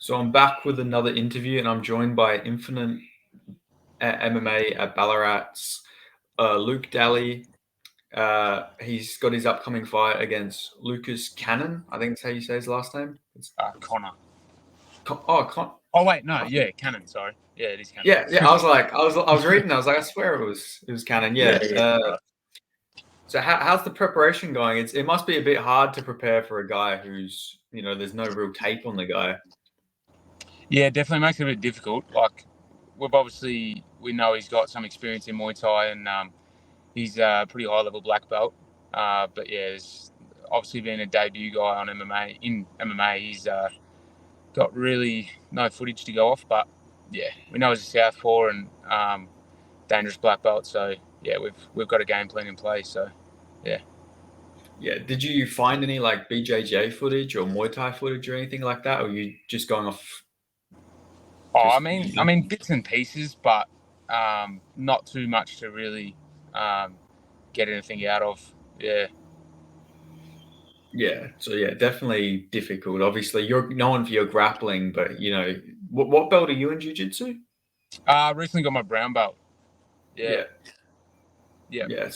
So I'm back with another interview, and I'm joined by Infinite MMA at Ballarat's Luke Daly. He's got his upcoming fight against Lucas Cannon. I think that's how you say his last name. Connor. Con. Oh wait, no, yeah, Cannon. Sorry, yeah, it is Cannon. Yeah. I was like, I was reading. I was like, I swear it was Cannon. Yeah. So how's the preparation going? It must be a bit hard to prepare for a guy who's there's no real tape on the guy. Yeah, definitely makes it a bit difficult. Like we know he's got some experience in Muay Thai, and he's a pretty high level black belt. But yeah, it's obviously being a debut guy on MMA, he's got really no footage to go off. But yeah, we know he's a southpaw and dangerous black belt. So yeah, we've got a game plan in place. So yeah. Yeah. Did you find any like BJJ footage or Muay Thai footage or anything like that, or are you just going off? Oh, I mean bits and pieces, but not too much to really get anything out of. Yeah. Yeah. So yeah, definitely difficult. Obviously, you're known for your grappling, but what belt are you in jiu-jitsu? Recently got my brown belt. Yeah. Yeah. Yeah. Yeah.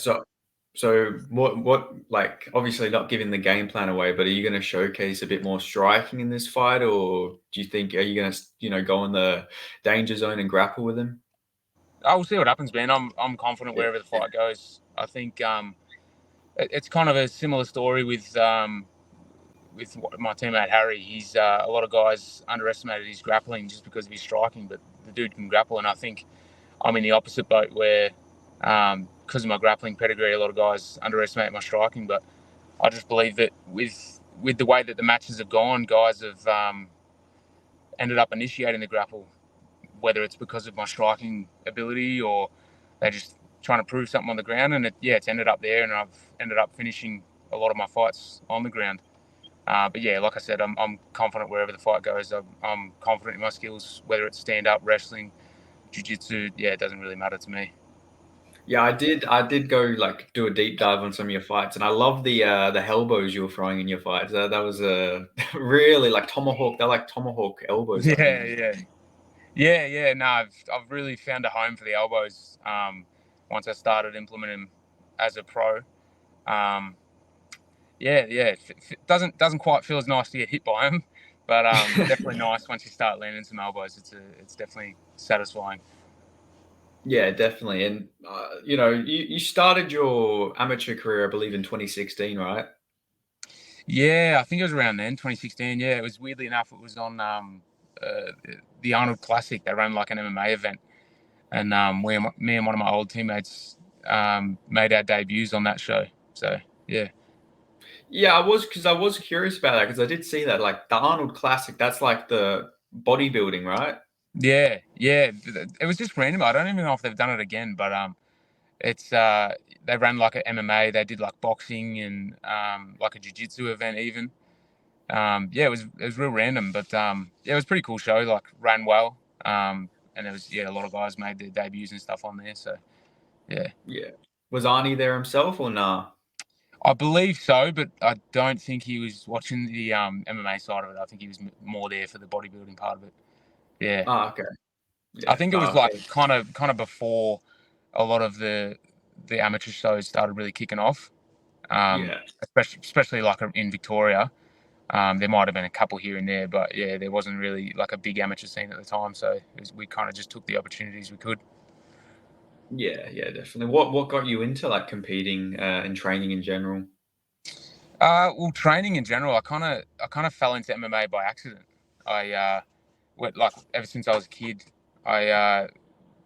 So what like obviously not giving the game plan away, but are you going to showcase a bit more striking in this fight, or do you think are you going to go in the danger zone and grapple with him? I will see what happens, man. I'm confident Yeah. wherever the fight goes. I think it's kind of a similar story with my teammate Harry. He's a lot of guys underestimated his grappling just because of his striking, but the dude can grapple, and I think I'm in the opposite boat where because of my grappling pedigree, a lot of guys underestimate my striking, but I just believe that with the way that the matches have gone, guys have ended up initiating the grapple, whether it's because of my striking ability or they're just trying to prove something on the ground. And it's ended up there, and I've ended up finishing a lot of my fights on the ground. But yeah, like I said, I'm confident wherever the fight goes. I'm confident in my skills, whether it's stand up, wrestling, jiu-jitsu. Yeah, it doesn't really matter to me. Yeah, I did go like do a deep dive on some of your fights, and I love the elbows you were throwing in your fights. That was a really like tomahawk. They're like tomahawk elbows, I think. Yeah. No, I've really found a home for the elbows. Once I started implementing them as a pro. Um, it doesn't quite feel as nice to get hit by them, but definitely nice once you start landing some elbows. It's definitely satisfying. Yeah, definitely. And you started your amateur career, I believe, in 2016, right? Yeah, I think it was around then, 2016. Yeah, it was weirdly enough, it was on uh, the Arnold Classic. They ran like an MMA event, and me and one of my old teammates made our debuts on that show. So yeah. Yeah, I was curious about that because I did see that like the Arnold Classic. That's like the bodybuilding, right? Yeah. It was just random. I don't even know if they've done it again, but it's they ran like a MMA. They did like boxing and like a jiu-jitsu event even. Yeah, it was real random, but yeah, it was a pretty cool show. Like ran well, and there was a lot of guys made their debuts and stuff on there. So yeah, Yeah. Was Arnie there himself or nah? I believe so, but I don't think he was watching the MMA side of it. I think he was more there for the bodybuilding part of it. Yeah, Oh, okay. I Yeah. think it was Oh, like okay. kind of before a lot of the amateur shows started really kicking off. Yeah. Especially like in Victoria. There might have been a couple here and there, but yeah, there wasn't really like a big amateur scene at the time. So we kind of just took the opportunities we could. Yeah, definitely. What got you into like competing and training in general? Well, training in general, I kind of fell into MMA by accident. I went like ever since I was a kid, I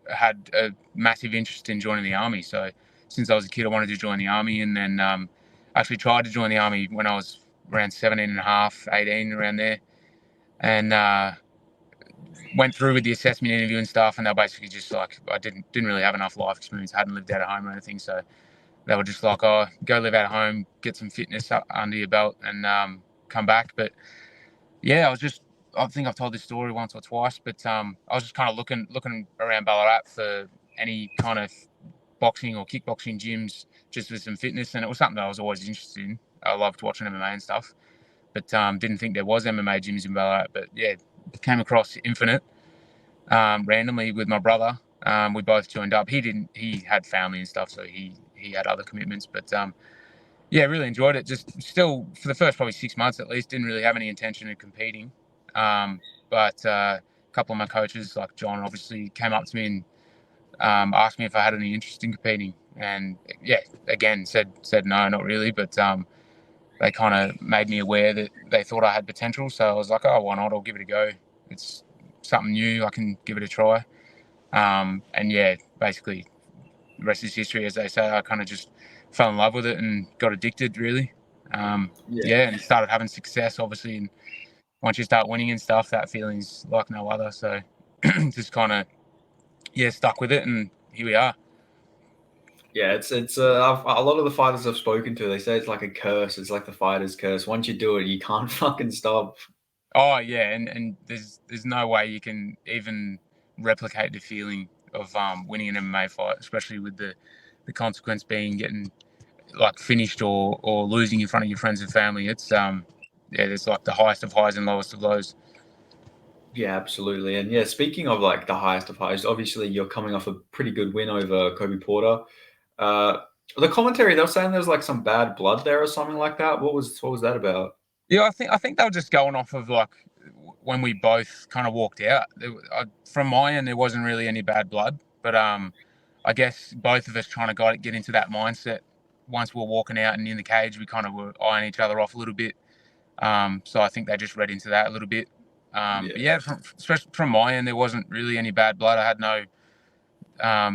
had a massive interest in joining the army. So since I was a kid, I wanted to join the army, and then actually tried to join the army when I was around 17 and a half, 18, around there, and went through with the assessment interview and stuff. And they were basically just like, I didn't really have enough life experience, hadn't lived out of home or anything. So they were just like, oh, go live out of home, get some fitness under your belt, and come back. But yeah, I think I've told this story once or twice, but I was just kind of looking around Ballarat for any kind of boxing or kickboxing gyms just for some fitness, and it was something that I was always interested in. I loved watching MMA and stuff, but didn't think there was MMA gyms in Ballarat. But yeah, came across Infinite randomly with my brother. We both joined up. He had family and stuff, so he had other commitments. But yeah, really enjoyed it. Just still for the first probably 6 months at least, didn't really have any intention of competing. But a couple of my coaches, like John, obviously came up to me and asked me if I had any interest in competing. And yeah, again, said no, not really. But they kind of made me aware that they thought I had potential. So I was like, oh, why not? I'll give it a go. It's something new. I can give it a try. And yeah, basically, the rest is history, as they say. I kind of just fell in love with it and got addicted, really. Yeah, and started having success, obviously. And once you start winning and stuff, that feeling's like no other. So just kind of, yeah, stuck with it, and here we are. Yeah, it's a lot of the fighters I've spoken to, they say it's like a curse. It's like the fighter's curse. Once you do it, you can't fucking stop. Oh yeah, and there's no way you can even replicate the feeling of winning an MMA fight, especially with the consequence being getting like finished or losing in front of your friends and family. It's yeah, there's like the highest of highs and lowest of lows. Yeah, absolutely. And yeah, speaking of like the highest of highs, obviously you're coming off a pretty good win over Kobe Porter. Uh, the commentary, they were saying there's like some bad blood there or something like that. What was that about? Yeah, I think they were just going off of like when we both kind of walked out. From my end, there wasn't really any bad blood, but I guess both of us trying to get into that mindset. Once we were walking out and in the cage, we kind of were eyeing each other off a little bit. So I think they just read into that a little bit. But yeah, especially from my end, there wasn't really any bad blood. I had no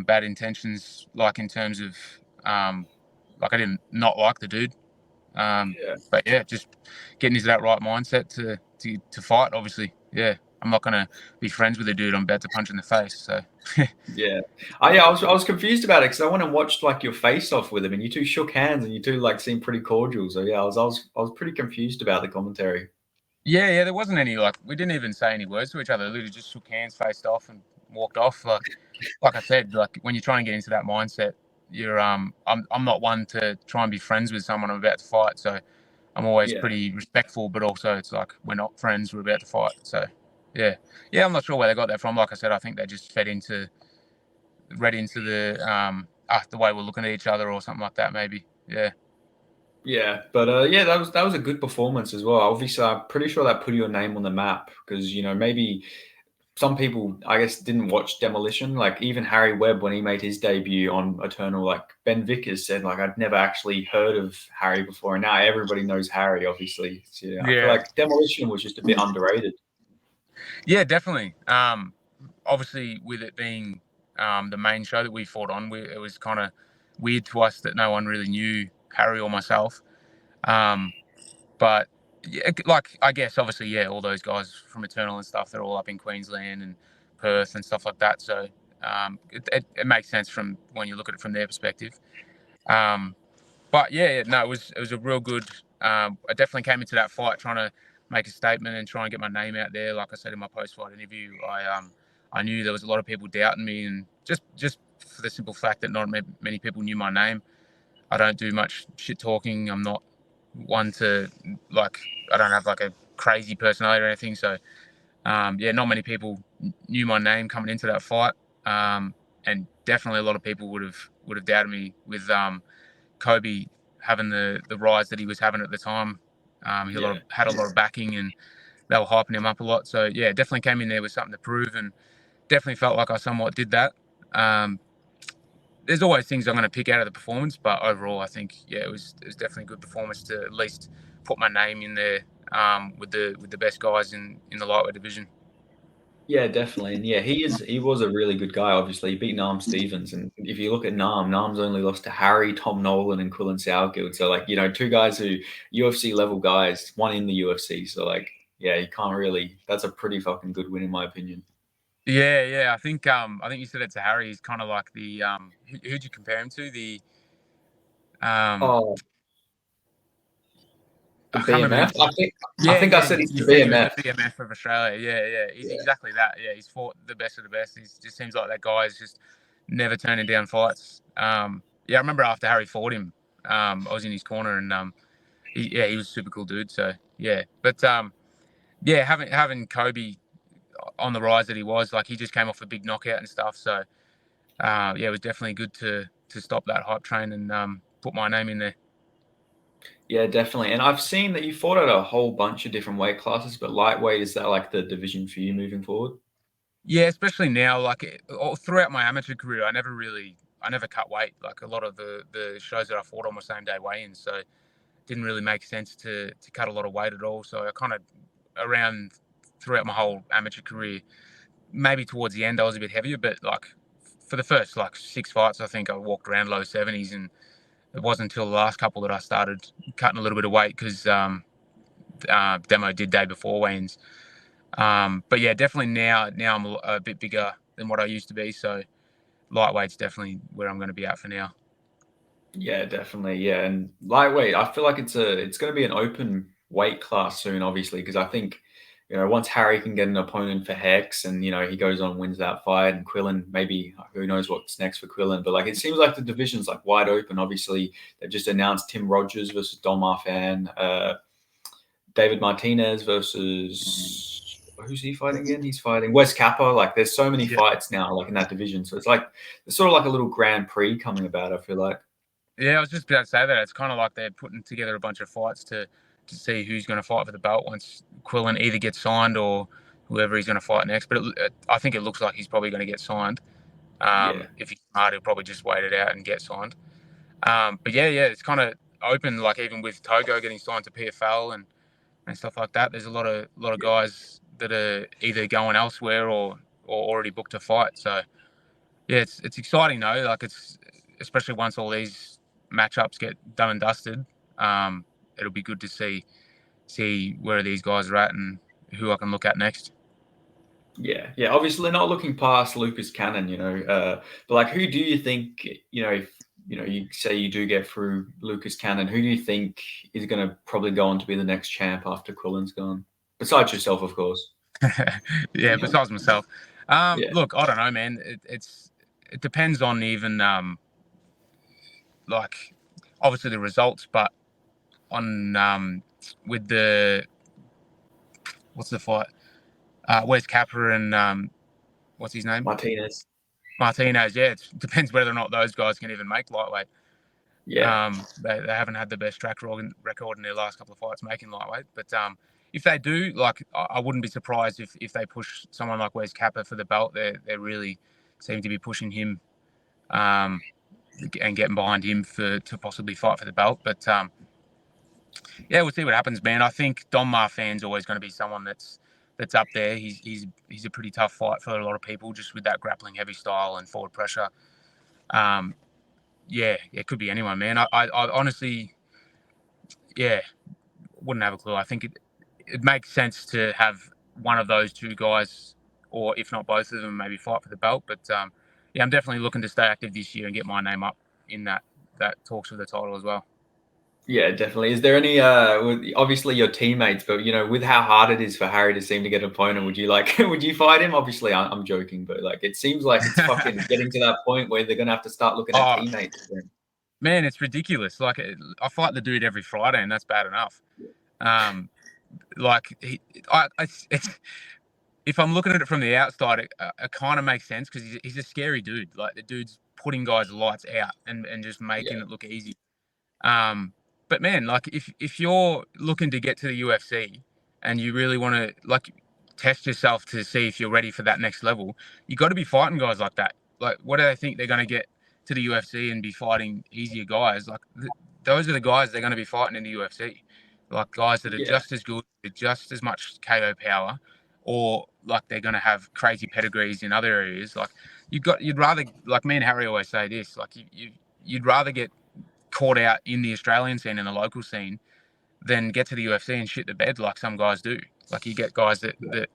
bad intentions, like in terms of like I didn't not like the dude. But yeah, just getting into that right mindset to fight. Obviously, yeah, I'm not gonna be friends with a dude I'm about to punch in the face. So Yeah. I was confused about it because I went and watched like your face off with him, and you two shook hands, and you two like seemed pretty cordial. So yeah, I was pretty confused about the commentary. yeah, there wasn't any like we didn't even say any words to each other. Literally just shook hands, faced off, and walked off. Like I said, like when you're trying to get into that mindset, you're I'm not one to try and be friends with someone I'm about to fight. So I'm always Yeah. pretty respectful, but also it's like we're not friends, we're about to fight. So yeah, I'm not sure where they got that from. Like I said, I think they just read into the way we're looking at each other or something like that, maybe. Yeah. Yeah, but yeah, that was a good performance as well. Obviously, I'm pretty sure that put your name on the map because maybe some people, I guess, didn't watch Demolition. Like even Harry Webb, when he made his debut on Eternal, like Ben Vickers said, like I'd never actually heard of Harry before, and now everybody knows Harry. Obviously, so, yeah, I feel like Demolition was just a bit underrated. Yeah, definitely. Obviously, with it being the main show that we fought on, it was kind of weird to us that no one really knew Harry or myself. But yeah, like I guess obviously, yeah, all those guys from Eternal and stuff, they're all up in Queensland and Perth and stuff like that. So it makes sense from when you look at it from their perspective. But yeah, no, it was a real good. I definitely came into that fight trying to make a statement and try and get my name out there. Like I said in my post-fight interview, I knew there was a lot of people doubting me, and just for the simple fact that not many people knew my name. I don't do much shit talking. I'm not one to I don't have like a crazy personality or anything. So yeah, not many people knew my name coming into that fight, and definitely a lot of people would have doubted me with Kobe having the rise that he was having at the time. He had a lot of backing, and they were hyping him up a lot. So yeah, definitely came in there with something to prove, and definitely felt like I somewhat did that. There's always things I'm going to pick out of the performance, but overall, I think it was definitely a good performance to at least put my name in there with the best guys in the lightweight division. Yeah, definitely. And yeah, he was a really good guy, obviously. He beat Nam Stevens. And if you look at Nam's only lost to Harry, Tom Nolan, and Quillan Sourguild. So like, two guys who UFC level guys, one in the UFC. So like, yeah, you can't really that's a pretty fucking good win in my opinion. Yeah. I think you said it to Harry. He's kind of like the who'd you compare him to? The Oh, the I can't remember. BMF. I think I said he's the BMF. The BMF of Australia. Yeah. He's exactly that. Yeah, he's fought the best of the best. He just seems like that guy is just never turning down fights. Yeah, I remember after Harry fought him, I was in his corner, and he was a super cool dude. So yeah, but yeah, having Kobe on the rise that he was. Like, he just came off a big knockout and stuff. So, yeah, it was definitely good to stop that hype train and put my name in there. Yeah, definitely. And I've seen that you fought at a whole bunch of different weight classes, but lightweight, is that like the division for you moving forward? Yeah, especially now, like all throughout my amateur career, I never cut weight. Like, a lot of the shows that I fought on were same day weigh-ins, so it didn't really make sense to cut a lot of weight at all. So I kind of around throughout my whole amateur career, maybe towards the end I was a bit heavier, but like for the first like 6 fights, I think I walked around low 70s, and it wasn't until the last couple that I started cutting a little bit of weight because Demo did day before weigh-ins. But yeah, definitely now I'm a bit bigger than what I used to be. So lightweight's definitely where I'm going to be at for now. Yeah, definitely. Yeah, and lightweight, I feel like it's going to be an open weight class soon, obviously, because I think once Harry can get an opponent for Hex, and he goes on and wins that fight, and Quillen, maybe who knows what's next for Quillen, but like it seems like the division's like wide open. Obviously, they've just announced Tim Rogers versus Don Marfan, David Martinez versus who's he fighting again? He's fighting Wes Kappa. Like, there's so many Yeah. fights now, like in that division. So it's sort of like a little Grand Prix coming about, I feel like. Yeah, I was just about to say that. It's kind of like they're putting together a bunch of fights to see who's going to fight for the belt once Quillen either gets signed or whoever he's going to fight next. But I think it looks like he's probably going to get signed. Yeah. If he's smart, he'll probably just wait it out and get signed. But yeah, it's kind of open. Like, even with Togo getting signed to PFL and stuff like that, there's a lot of guys that are either going elsewhere or already booked to fight. So yeah, it's exciting though. Like, it's especially once all these matchups get done and dusted. It'll be good to see where these guys are at and who I can look at next. Yeah, yeah. Obviously, not looking past Lucas Cannon, but like, who do you think, if you say you do get through Lucas Cannon, who do you think is going to probably go on to be the next champ after Quillen's gone? Besides yourself, of course. Yeah, besides myself. Yeah, Look, I don't know, man. It depends on even like obviously the results, but on with the what's the fight? Wes Kappa and what's his name? Martinez. Martinez. Yeah, it depends whether or not those guys can even make lightweight. Yeah, They haven't had the best track record in their last couple of fights making lightweight. But if they do, like, I wouldn't be surprised if they push someone like Wes Kappa for the belt. They really seem to be pushing him and getting behind him to possibly fight for the belt. But yeah, we'll see what happens, man. I think Don Marfan's always going to be someone that's up there. He's a pretty tough fight for a lot of people, just with that grappling heavy style and forward pressure. Yeah, it could be anyone, man. I honestly, yeah, wouldn't have a clue. I think it makes sense to have one of those two guys, or if not both of them, maybe fight for the belt. But yeah, I'm definitely looking to stay active this year and get my name up in that talks for the title as well. yeah, definitely. Is there any, obviously your teammates, but with how hard it is for Harry to seem to get an opponent, would you would you fight him? Obviously, I'm joking, but like, it seems like it's fucking getting to that point where they're gonna have to start looking at Oh, teammates again. man, it's ridiculous. Like, I fight the dude every Friday, and that's bad enough. Like, it's if I'm looking at it from the outside, it kind of makes sense because he's a scary dude. Like, the dude's putting guys' lights out and just making Yeah, it look easy. But man, like, if you're looking to get to the UFC and you really want to like test yourself to see if you're ready for that next level, you got to be fighting guys like that. Like, what do they think they're going to get to the UFC and be fighting easier guys? Like, those are the guys they're going to be fighting in the UFC. Like, guys that are yeah, just as good, with just as much KO power, or like they're going to have crazy pedigrees in other areas. Like, you'd rather, like me and Harry always say this, like you'd rather get caught out in the Australian scene and the local scene than get to the UFC and shit the bed like some guys do. Like, you get guys that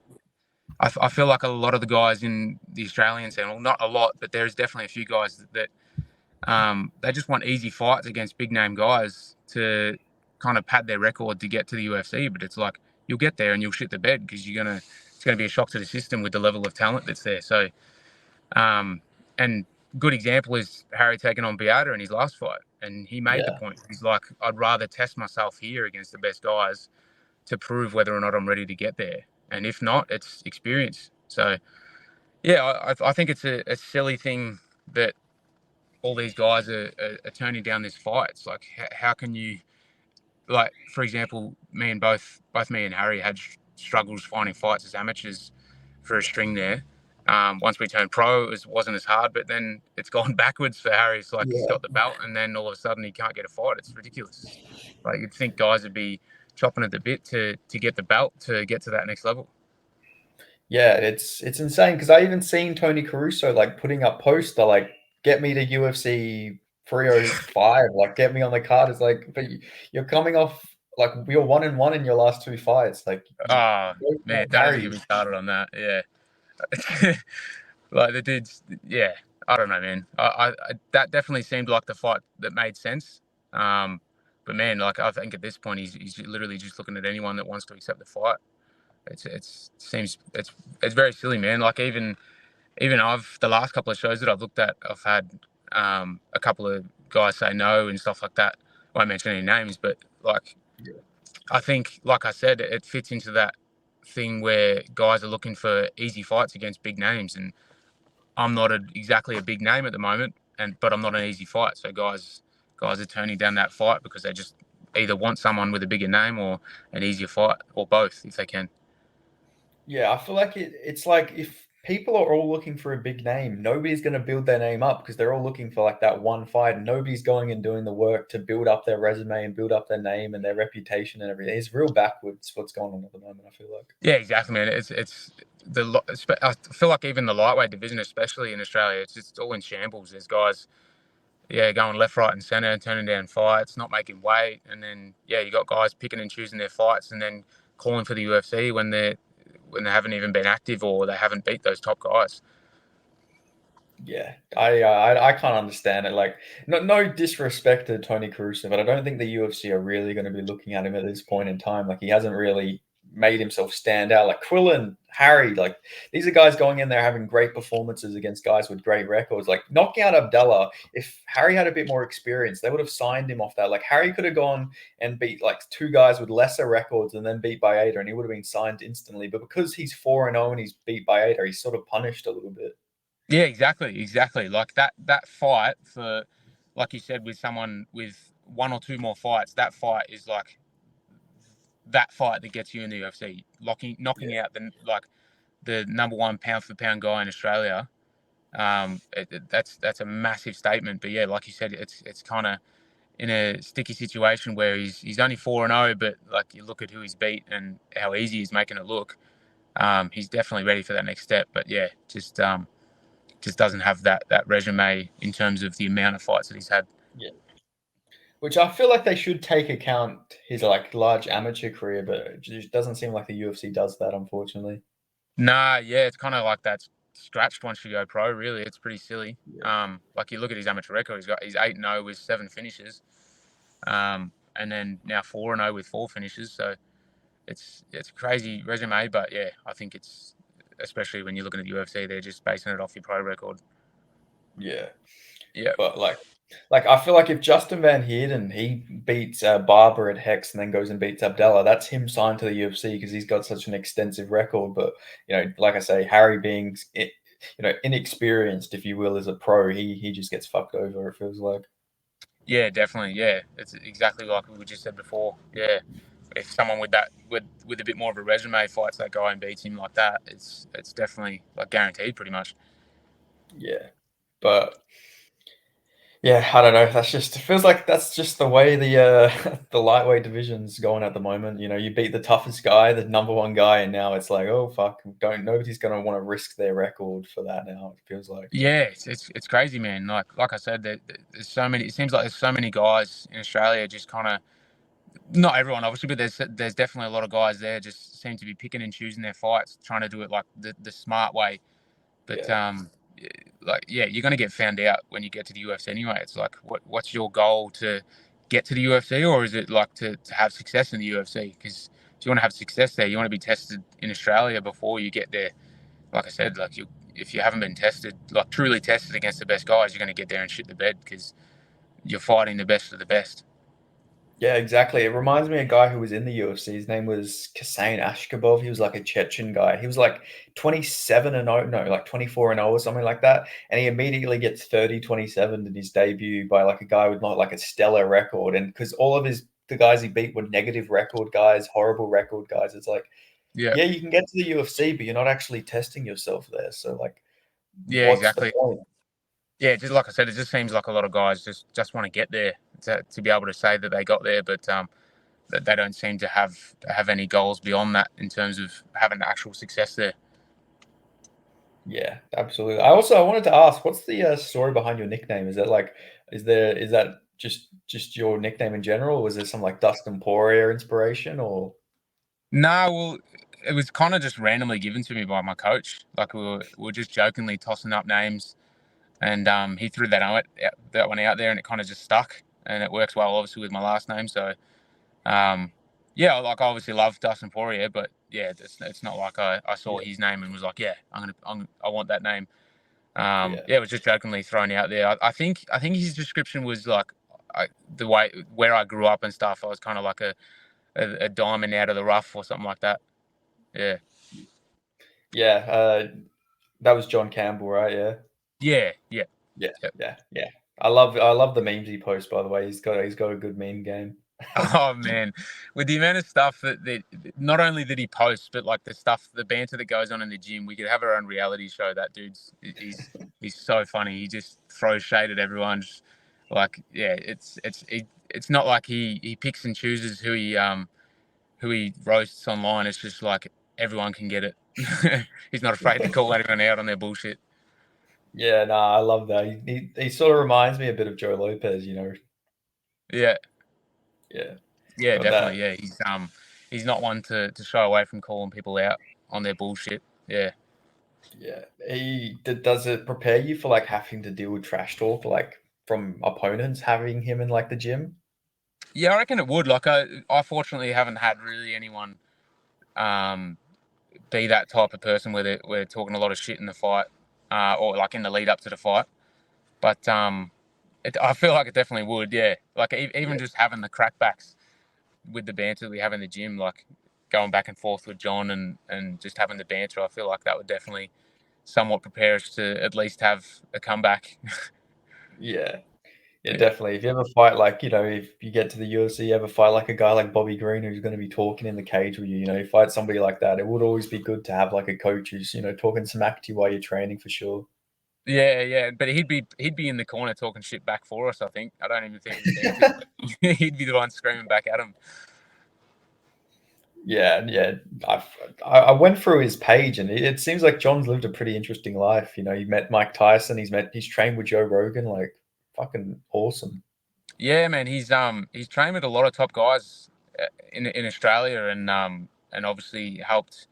I feel like a lot of the guys in the Australian scene, well, not a lot, but there's definitely a few guys that they just want easy fights against big name guys to kind of pad their record to get to the UFC. But it's like, you'll get there and you'll shit the bed because it's gonna be a shock to the system with the level of talent that's there. So, and good example is Harry taking on Beata in his last fight, and he made the yeah. point. He's like, I'd rather test myself here against the best guys to prove whether or not I'm ready to get there. And if not, it's experience. So yeah, I think it's a silly thing that all these guys are turning down this fight. It's like, how can you, like, for example, both me and Harry had struggles finding fights as amateurs for a string there. Once we turned pro, wasn't as hard, but then it's gone backwards for Harry. It's like he's Yeah. got the belt, and then all of a sudden he can't get a fight. It's ridiculous. Like, you'd think guys would be chopping at the bit to get the belt to get to that next level. Yeah, it's insane because I even seen Tony Caruso like putting up posts that like get me to UFC 305, like get me on the card. It's like, but you're coming off like you're 1-1 in your last two fights. Like you Oh both man, like don't even get Harry. me started on that. Yeah. Like the dude's, yeah, I don't know, man. That definitely seemed like the fight that made sense. Um, but man, like I think at this point he's literally just looking at anyone that wants to accept the fight. It's very silly, man. Like even I've the last couple of shows that I've looked at, I've had a couple of guys say no and stuff like that. I won't mention any names, but like Yeah. I think, like I said, it fits into that thing where guys are looking for easy fights against big names, and I'm not exactly a big name at the moment, but I'm not an easy fight. So guys are turning down that fight because they just either want someone with a bigger name or an easier fight, or both if they can. Yeah, I feel like it's like if people are all looking for a big name, nobody's going to build their name up because they're all looking for like that one fight, and nobody's going and doing the work to build up their resume and build up their name and their reputation and everything. It's real backwards what's going on at the moment, I feel like. Yeah, exactly, man. I feel like even the lightweight division, especially in Australia, it's just all in shambles. There's guys, yeah, going left, right, and center, turning down fights, not making weight, and then yeah, you got guys picking and choosing their fights, and then calling for the UFC when they haven't even been active or they haven't beat those top guys. Yeah, I can't understand it. Like, no disrespect to Tony Caruso, but I don't think the UFC are really going to be looking at him at this point in time. Like, he hasn't really made himself stand out. Like Quillen, Harry, like these are guys going in there having great performances against guys with great records. Like knocking out Abdullah, if Harry had a bit more experience, they would have signed him off that. Like Harry could have gone and beat like two guys with lesser records and then beat Baeta, and he would have been signed instantly. But because he's 4-0 and he's beat Baeta, he's sort of punished a little bit. Yeah, exactly. Like that fight for, like you said, with someone with one or two more fights, that fight is like that fight that gets you in the UFC, knocking Yeah. out the number one pound for pound guy in Australia. That's a massive statement. But yeah, like you said, it's kind of in a sticky situation where he's only 4-0, but like you look at who he's beat and how easy he's making it look. He's definitely ready for that next step. But yeah, just doesn't have that resume in terms of the amount of fights that he's had. Yeah. Which I feel like they should take account his like large amateur career, but it just doesn't seem like the UFC does that, unfortunately. Nah, yeah, it's kind of like that's scratched once you go pro. Really, it's pretty silly. Yeah. Like you look at his amateur record, he's 8-0 with 7 finishes, and then now 4-0 with 4 finishes. So it's a crazy resume, but yeah, I think it's, especially when you're looking at the UFC, they're just basing it off your pro record. Yeah. Yeah. But like I feel like if Justin Van Heerden he beats Barber at Hex and then goes and beats Abdallah, that's him signed to the UFC because he's got such an extensive record. But like I say, Harry being inexperienced, if you will, as a pro, he just gets fucked over. It feels like. Yeah, definitely. Yeah, it's exactly like we just said before. Yeah, if someone with a bit more of a resume fights that guy and beats him like that, it's definitely like guaranteed, pretty much. Yeah, but yeah, I don't know. That's just it feels like that's just the way the lightweight division's going at the moment. You beat the toughest guy, the number one guy, and now it's like, oh fuck, don't nobody's gonna want to risk their record for that now. It feels like. Yeah, it's crazy, man. Like I said, there's so many. It seems like there's so many guys in Australia just kind of, not everyone obviously, but there's definitely a lot of guys there just seem to be picking and choosing their fights, trying to do it like the smart way. But Yeah, like yeah, you're gonna get found out when you get to the UFC anyway. It's like what's your goal to get to the UFC, or is it like to have success in the UFC? Because if you want to have success there, you want to be tested in Australia before you get there. Like I said, like if you haven't been tested, like truly tested against the best guys, you're going to get there and shit the bed because you're fighting the best of the best. Yeah, exactly. It reminds me of a guy who was in the UFC. His name was Kasain Ashkabov. He was like a Chechen guy. He was like 27 and 0, no, like 24 and 0 or something like that. And he immediately gets 30-27 in his debut by like a guy with not like a stellar record. And because all of the guys he beat were negative record guys, horrible record guys. It's like, Yeah, yeah, you can get to the UFC, but you're not actually testing yourself there. So like, yeah, what's the exactly. point? Yeah, just like I said, it just seems like a lot of guys just want to get there to be able to say that they got there, but that they don't seem to have any goals beyond that in terms of having actual success there. Yeah, absolutely. I wanted to ask, what's the story behind your nickname? Is that like, is that just your nickname in general, or was there some like Dustin Poirier inspiration, or? No, well, it was kind of just randomly given to me by my coach. Like we were just jokingly tossing up names, and he threw that one out there, and it kind of just stuck, and it works well obviously with my last name. So um, yeah, like I obviously love Dustin Poirier, but yeah, it's not like I saw Yeah, his name and was like, yeah, I want that name. yeah, Yeah, it was just jokingly thrown out there. I think his description was like the way where I grew up and stuff. I was kind of like a diamond out of the rough or something like that. Yeah, yeah. That was John Campbell, right? Yeah, yeah, yeah. yeah, Yeah. yeah, yeah. I love the memes he posts. By the way, he's got a good meme game. Oh man, with the amount of stuff that not only did he post, but like the banter that goes on in the gym, we could have our own reality show. That he's so funny. He just throws shade at everyone. Just, like yeah, it's not like he picks and chooses who he roasts online. It's just like everyone can get it. He's not afraid to call everyone out on their bullshit. Yeah, nah, I love that. He sort of reminds me a bit of Joe Lopez, Yeah, Yeah, yeah, got that. definitely. Yeah, he's not one to shy away from calling people out on their bullshit. Yeah. Yeah. Does it prepare you for like having to deal with trash talk like from opponents having him in like the gym? Yeah, I reckon it would. Like, I fortunately haven't had really anyone um, be that type of person where we're talking a lot of shit in the fight, or like in the lead up to the fight. But I feel like it definitely would. Yeah, like Yeah. even just having the crackbacks with the banter we have in the gym, like going back and forth with John and just having the banter, I feel like that would definitely somewhat prepare us to at least have a comeback. Yeah. Yeah, Yeah. definitely. If you ever fight like, if you get to the UFC, you ever fight like a guy like Bobby Green who's going to be talking in the cage with you, you fight somebody like that, it would always be good to have like a coach who's, talking smack to you while you're training for sure. Yeah, yeah, but he'd be in the corner talking shit back for us. I think I don't even think we'd dance it, but he'd be the one screaming back at him. Yeah, yeah. I went through his page and it seems like John's lived a pretty interesting life. He met Mike Tyson, he's trained with Joe Rogan, like fucking awesome. Yeah, man, he's trained with a lot of top guys in Australia and obviously helped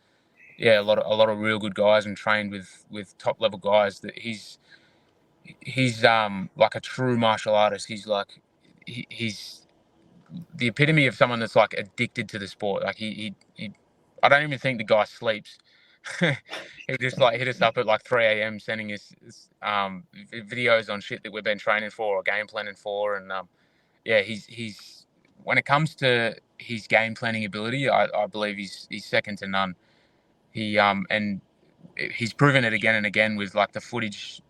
yeah a lot of real good guys and trained with top level guys. That he's like a true martial artist. He's like he's the epitome of someone that's like addicted to the sport. Like he I don't even think the guy sleeps. He just like hit us up at like 3 a.m. sending us videos on shit that we've been training for or game planning for, and yeah, he's when it comes to his game planning ability, I believe he's second to none. And he's proven it again and again with like the footage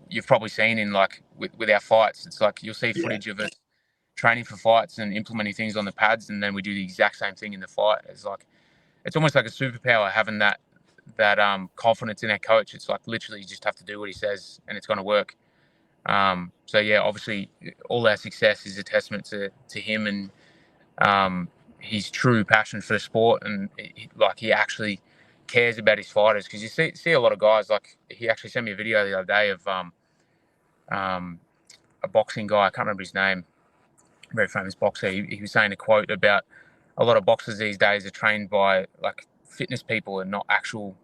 you've probably seen in like with our fights. It's like you'll see Yeah. footage of us training for fights and implementing things on the pads, and then we do the exact same thing in the fight. It's almost like a superpower having that confidence in our coach. It's like literally you just have to do what he says, and it's going to work. So yeah, obviously, all our success is a testament to him and his true passion for the sport, and like he actually cares about his fighters. Because you see a lot of guys like he actually sent me a video the other day of um, a boxing guy. I can't remember his name. Very famous boxer. He was saying a quote about a lot of boxers these days are trained by like fitness people and not actual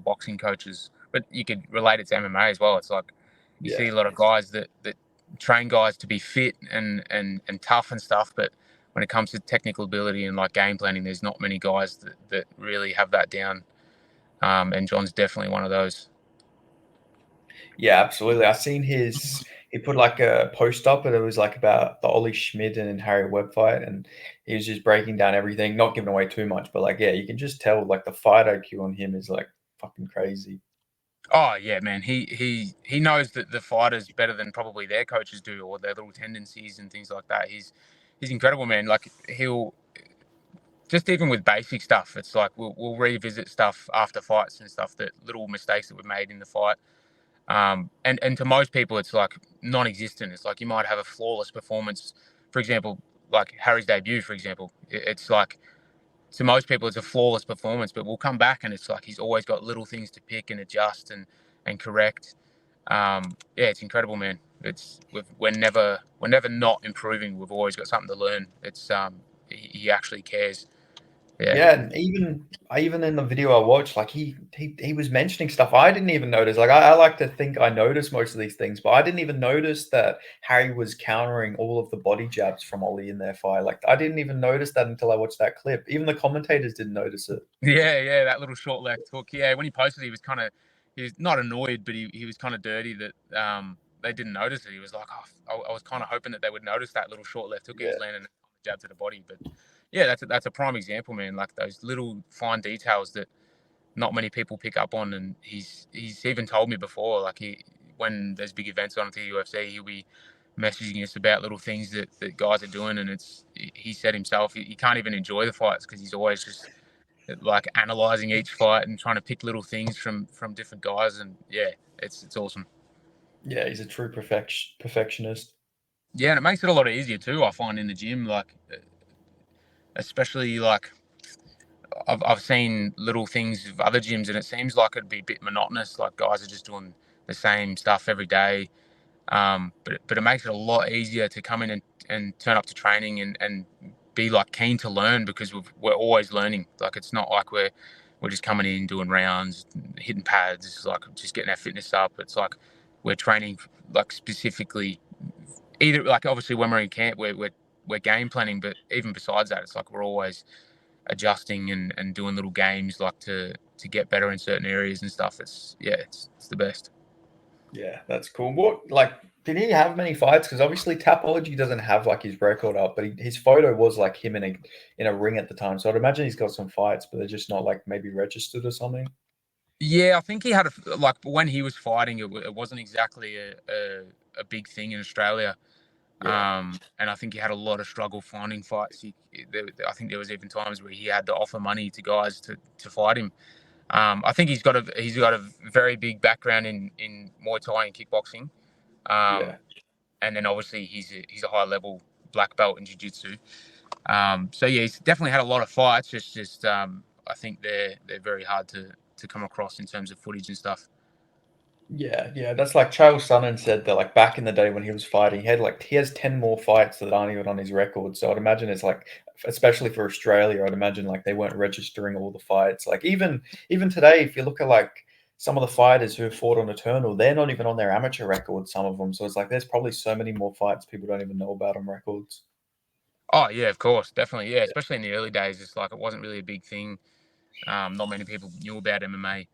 boxing coaches. But you could relate it to MMA as well. It's like you see Yeah. a lot of guys that train guys to be fit and tough and stuff, but when it comes to technical ability and like game planning, there's not many guys that really have that down. And John's definitely one of those. Yeah, absolutely. I seen he put like a post up, and it was like about the Ollie Schmidt and Harry Webb fight, and he was just breaking down everything, not giving away too much, but like yeah, you can just tell like the fight IQ on him is like fucking crazy. Oh yeah, man. He knows that the fighters better than probably their coaches do, or their little tendencies and things like that. He's incredible, man. Like he'll just even with basic stuff, it's like we'll revisit stuff after fights and stuff, that little mistakes that were made in the fight. And to most people, it's like non-existent. It's like you might have a flawless performance, for example, like Harry's debut, for example. It's like to most people, it's a flawless performance, but we'll come back and it's like he's always got little things to pick and adjust and correct. Yeah, it's incredible, man. We're never not improving. We've always got something to learn. It's he actually cares. Yeah. Yeah, and even in the video I watched, like he was mentioning stuff I didn't even notice. Like I like to think I noticed most of these things, but I didn't even notice that Harry was countering all of the body jabs from Ollie in their fight. Like I didn't even notice that until I watched that clip. Even the commentators didn't notice it. Yeah, that little short left hook. Yeah, when he posted, he was not annoyed, but he was kind of dirty that they didn't notice it. He was like, oh, I was kind of hoping that they would notice that little short left hook he was Yeah. landing, jab to the body. But yeah, that's a prime example, man. Like those little fine details that not many people pick up on, and he's even told me before, like when there's big events on at the UFC, he'll be messaging us about little things that guys are doing, and he said himself he can't even enjoy the fights because he's always just like analyzing each fight and trying to pick little things from different guys, and yeah, it's awesome. Yeah, he's a true perfectionist. Yeah, and it makes it a lot easier too, I find, in the gym, like especially like I've seen little things of other gyms, and it seems like it'd be a bit monotonous. Like guys are just doing the same stuff every day. But it makes it a lot easier to come in and turn up to training and be like keen to learn, because we're always learning. Like it's not like we're just coming in doing rounds, hitting pads. It's like just getting our fitness up. It's like we're training like specifically. Either like obviously when we're in camp, we're game planning, but even besides that, it's like we're always adjusting and doing little games like to get better in certain areas and stuff. It's the best. Yeah, that's cool. What like did he have many fights? Because obviously Tapology doesn't have like his record up, but his photo was like him in a ring at the time. So I'd imagine he's got some fights, but they're just not like maybe registered or something. Yeah, I think he had like when he was fighting, it wasn't exactly a big thing in Australia. Yeah. And I think he had a lot of struggle finding fights. I think there was even times where he had to offer money to guys to fight him. I think he's got a very big background in Muay Thai and kickboxing. Yeah. And then obviously he's a high level black belt in jiu-jitsu. So yeah, he's definitely had a lot of fights. Just I think they're very hard to come across in terms of footage and stuff. Yeah, yeah, that's like Chael Sonnen said that like back in the day when he was fighting, he has 10 more fights that aren't even on his record. So I'd imagine it's like, especially for Australia, I'd imagine like they weren't registering all the fights. Like even today, if you look at like some of the fighters who have fought on Eternal, they're not even on their amateur record, some of them. So it's like there's probably so many more fights people don't even know about on records. Oh yeah, of course, definitely, yeah. Especially in the early days, it's like it wasn't really a big thing. Not many people knew about MMA.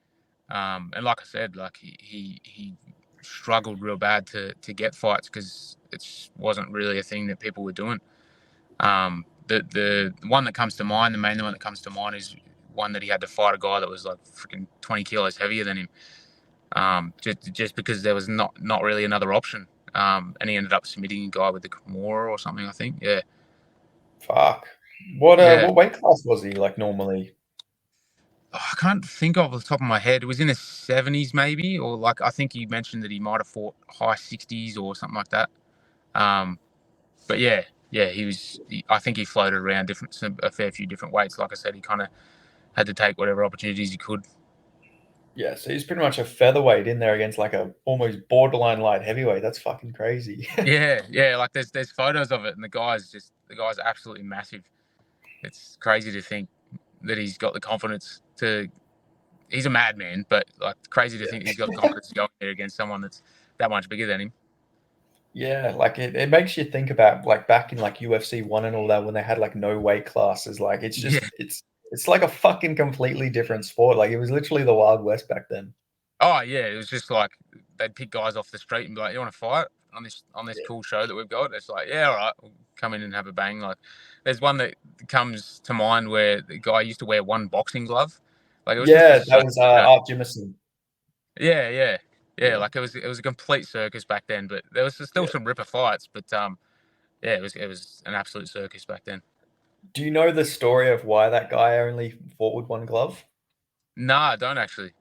And like I said, like he struggled real bad to get fights because it wasn't really a thing that people were doing. The one that comes to mind, the main one that comes to mind, is one that he had to fight a guy that was like freaking 20 kilos heavier than him. Just because there was not really another option. And he ended up submitting a guy with the Kimura or something, I think. Yeah, Fuck. yeah. What weight class was he like normally? Oh, I can't think of the top of my head. It was in the 70s maybe, or like I think he mentioned that he might have fought high 60s or something like that. Um, but yeah, I think he floated around a fair few different weights. Like I said, he kind of had to take whatever opportunities he could. Yeah, so he's pretty much a featherweight in there against like a almost borderline light heavyweight. That's fucking crazy. Yeah. Like there's photos of it, and the guy's absolutely massive. It's crazy to think that he's got the confidence to. He's a madman, but like crazy to think he's got the confidence to go in there against someone that's that much bigger than him. Yeah, like it makes you think about like back in like UFC one and all that when they had like no weight classes. Like it's Yeah. just it's like a fucking completely different sport. Like it was literally the Wild West back then. Oh yeah, it was just like they'd pick guys off the street and be like, "You want to fight?" on this cool show that we've got. It's like, yeah, all right, we'll come in and have a bang. Like, there's one that comes to mind where the guy used to wear one boxing glove. Like, it was just a Yeah, that circus, was you know? Art Jimison. Yeah. Yeah. Like, it was a complete circus back then, but there was still some ripper fights. But yeah, it was an absolute circus back then. Do you know the story of why that guy only fought with one glove? Nah, I don't actually.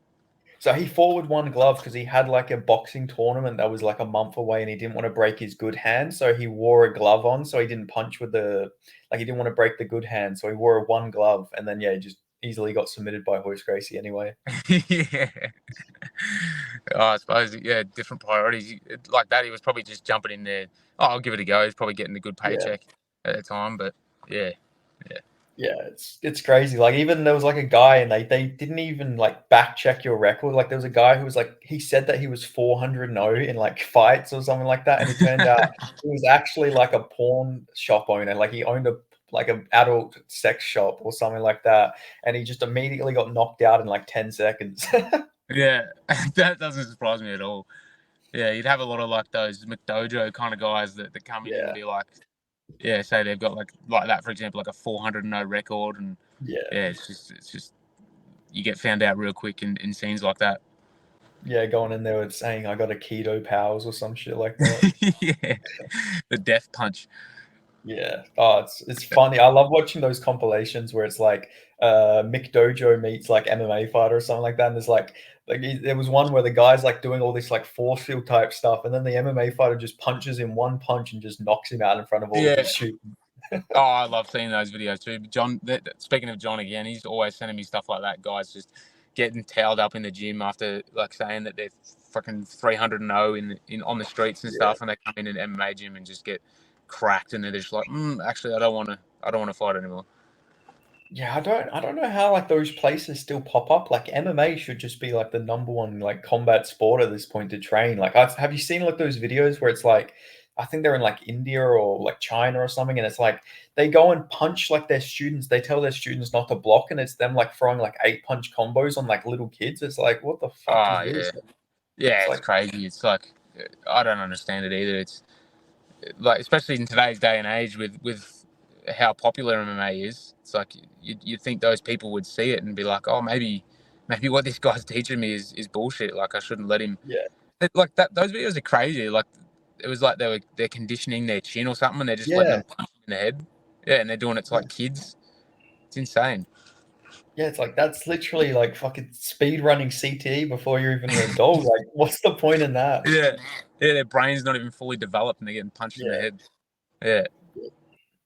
So he fought with one glove because he had like a boxing tournament that was like a month away and he didn't want to break his good hand. So he wore a glove on so he didn't punch with he didn't want to break the good hand. So he wore a one glove and then, yeah, he just easily got submitted by Hoist Gracie anyway. Yeah. Oh, I suppose, yeah, different priorities. Like that, he was probably just jumping in there. Oh, I'll give it a go. He's probably getting a good Yeah. paycheck at the time, but yeah. Yeah, it's crazy. Like even there was like a guy and they didn't even like back check your record. Like there was a guy who was like he said that he was 400-0 in like fights or something like that, and it turned out he was actually like a pawn shop owner. Like he owned an adult sex shop or something like that, and he just immediately got knocked out in like 10 seconds. Yeah, that doesn't surprise me at all. Yeah, you'd have a lot of like those McDojo kind of guys that come in and be like, yeah, say they've got like that, for example, like a 400-0 record, and Yeah. it's just you get found out real quick in scenes like that. Yeah, going in there with saying I got a keto powers or some shit like that. Yeah, the death punch. Yeah. Oh, it's funny. I love watching those compilations where it's like Mick Dojo meets like MMA fighter or something like that. And there's like there was one where the guy's like doing all this like force field type stuff, and then the MMA fighter just punches him one punch and just knocks him out in front of all of his students. Oh, I love seeing those videos too. John, speaking of John again, he's always sending me stuff like that. Guys just getting towed up in the gym after like saying that they're fucking 300-0 in on the streets and stuff, and they come in an MMA gym and just get cracked, and they're just like, actually, I don't want to fight anymore. Yeah, I don't know how like those places still pop up. Like MMA should just be like the number one like combat sport at this point to train. Like, have you seen like those videos where it's like, I think they're in like India or like China or something, and it's like they go and punch like their students. They tell their students not to block, and it's them like throwing like 8-punch combos on like little kids. It's like, what the fuck is this? Yeah, it's like crazy. It's like I don't understand it either. It's like, especially in today's day and age with how popular MMA is, it's like you'd think those people would see it and be like, oh, maybe what this guy's teaching me is bullshit. Like, I shouldn't let him. Yeah. Like that. Those videos are crazy. Like, it was like they're conditioning their chin or something, and they're just letting them punch them in the head. Yeah, and they're doing it to like kids. It's insane. Yeah, it's like that's literally like fucking speed running CTE before you're even an adult. Like, what's the point in that? Yeah, their brain's not even fully developed, and they're getting punched in the head. Yeah.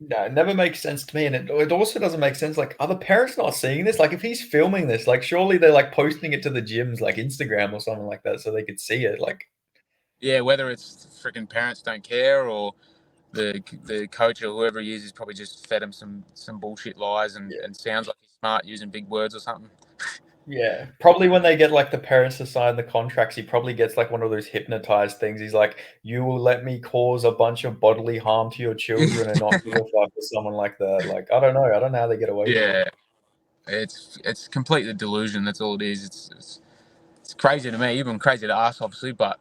No, it never makes sense to me, and it also doesn't make sense. Like, are the parents not seeing this? Like, if he's filming this, like, surely they're like posting it to the gyms, like Instagram or something like that, so they could see it. Like, yeah, whether it's freaking parents don't care or the coach or whoever he is probably just fed him some bullshit lies and sounds like he's smart using big words or something. yeah, probably when they get like the parents to sign the contracts, he probably gets like one of those hypnotized things. He's like, "You will let me cause a bunch of bodily harm to your children and not give a fuck with someone like that." Like, I don't know how they get away with it. It's completely delusion. That's all it is. It's crazy to me, even crazy to us, obviously. But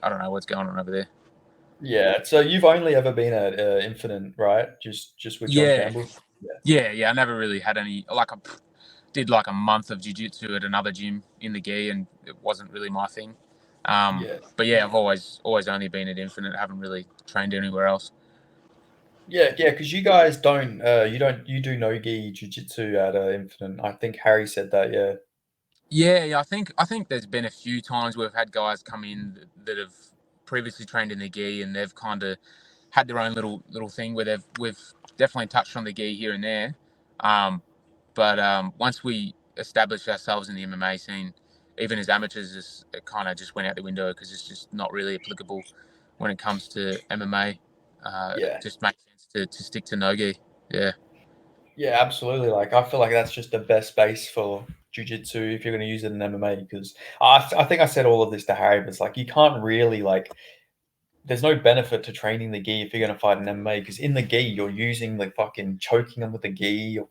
I don't know what's going on over there. Yeah, so you've only ever been at Infinite, right? Just with John Campbell. Yeah. I never really had any. Like, I did like a month of jiu-jitsu at another gym in the gi, and it wasn't really my thing. But yeah, I've always only been at Infinite. I haven't really trained anywhere else. Yeah, because you guys don't, you do no gi jiu-jitsu at Infinite. I think Harry said that. Yeah. Yeah. I think there's been a few times we've had guys come in that have previously trained in the gi, and they've kind of had their own little thing where we've definitely touched on the gi here and there. But once we established ourselves in the MMA scene, even as amateurs, it kind of just went out the window because it's just not really applicable when it comes to MMA. It just makes sense to stick to no-gi. Yeah. Yeah, absolutely. Like, I feel like that's just the best base for jiu-jitsu if you're going to use it in MMA, because I think I said all of this to Harry, but it's like you can't really like. There's no benefit to training the gi if you're going to fight an MMA, because in the gi you're using the fucking choking them with the gi, you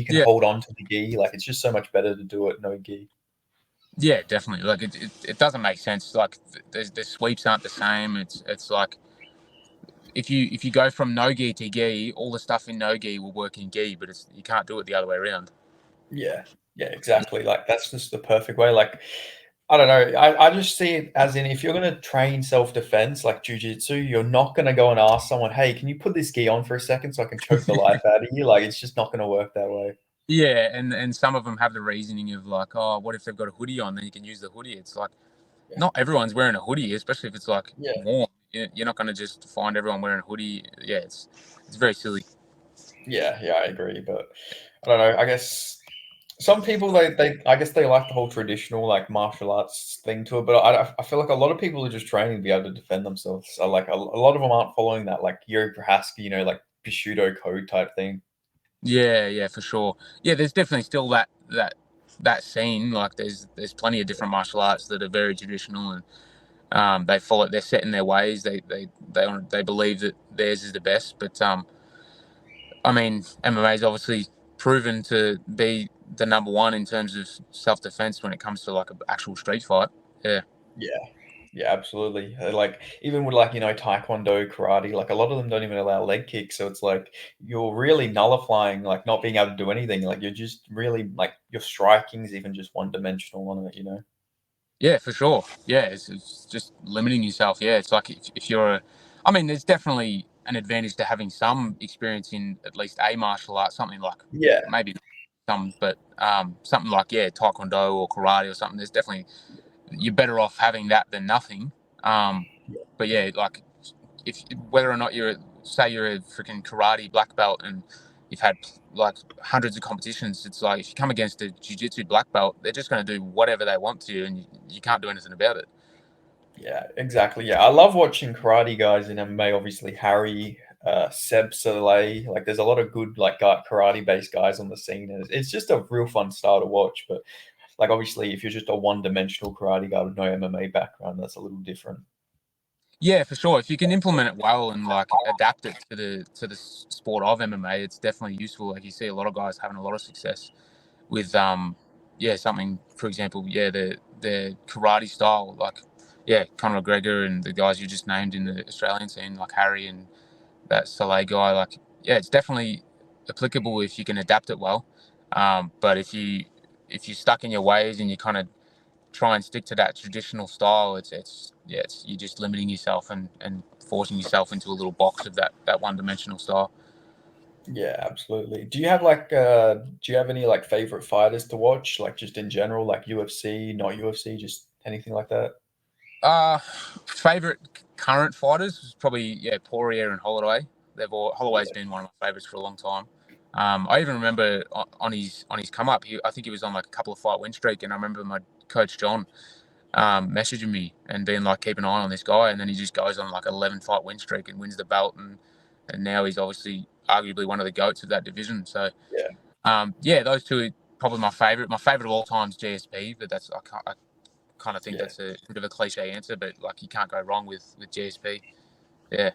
can hold on to the gi. Like, it's just so much better to do it no gi. Yeah, definitely. Like it doesn't make sense. Like the sweeps aren't the same. It's like if you go from no gi to gi, all the stuff in no gi will work in gi, but you can't do it the other way around. Yeah, yeah, exactly. Like that's just the perfect way. Like I don't know. I just see it as in if you're gonna train self defense like jujitsu, you're not gonna go and ask someone, "Hey, can you put this gi on for a second so I can choke the life out of you?" Like it's just not gonna work that way. Yeah, and some of them have the reasoning of like, oh, what if they've got a hoodie on? Then you can use the hoodie. It's like Yeah, not everyone's wearing a hoodie, especially if it's like yeah, warm. You're not going to just find everyone wearing a hoodie. Yeah, it's very silly. yeah, yeah. I agree, but I don't know. I guess some people they I guess they like the whole traditional like martial arts thing to it, but I feel like a lot of people are just training to be able to defend themselves. So like a lot of them aren't following that like Yuri Prohaska, like Bushido code type thing. Yeah, yeah, for sure. Yeah, there's definitely still that scene. Like there's plenty of different martial arts that are very traditional and they follow. They're set in their ways. They believe that theirs is the best. But I mean, MMA is obviously proven to be the number one in terms of self defense when it comes to like an actual street fight. Yeah. Yeah. Yeah, absolutely. Like even with like, taekwondo, karate, like a lot of them don't even allow leg kicks. So it's like you're really nullifying like not being able to do anything. Like you're just really like your striking is even just one dimensional on it. Yeah, for sure. Yeah, it's just limiting yourself. Yeah, it's like if you're I mean, there's definitely an advantage to having some experience in at least a martial art, something like Yeah. maybe some, but something like yeah, taekwondo or karate or something. There's definitely you're better off having that than nothing. Um, but yeah, like if whether or not say you're a freaking karate black belt and you've had like hundreds of competitions, it's like if you come against a jiu-jitsu black belt, they're just going to do whatever they want to you and you can't do anything about it. Yeah, exactly. Yeah, I love watching karate guys in MMA. Obviously, Harry, Seb Soleil. Like, there's a lot of good like karate-based guys on the scene, and it's just a real fun style to watch. But like, obviously, if you're just a one-dimensional karate guy with no MMA background, that's a little different. Yeah, for sure. If you can implement it well and like adapt it to the sport of MMA, it's definitely useful. Like you see a lot of guys having a lot of success with yeah, something for example, yeah, the karate style, like yeah, Conor McGregor and the guys you just named in the Australian scene, like Harry and that Soleil guy, like yeah, it's definitely applicable if you can adapt it well. But if you're stuck in your ways and you kind of try and stick to that traditional style, it's yeah, it's you're just limiting yourself and forcing yourself into a little box of that one dimensional style. Yeah, absolutely. Do you have any like favorite fighters to watch? Like just in general, like UFC, not UFC, just anything like that? Favorite current fighters is probably yeah Poirier and Holloway. Holloway's Yeah, been one of my favorites for a long time. I even remember on his come up. I think he was on like a couple of fight win streak, and I remember my coach John messaging me and being like, keep an eye on this guy, and then he just goes on like 11 fight win streak and wins the belt, and now he's obviously arguably one of the goats of that division. So yeah, yeah, those two are probably my favorite. My favorite of all time is GSP, but I kind of think yeah. that's a bit of a cliche answer, but like you can't go wrong with GSP. Yeah,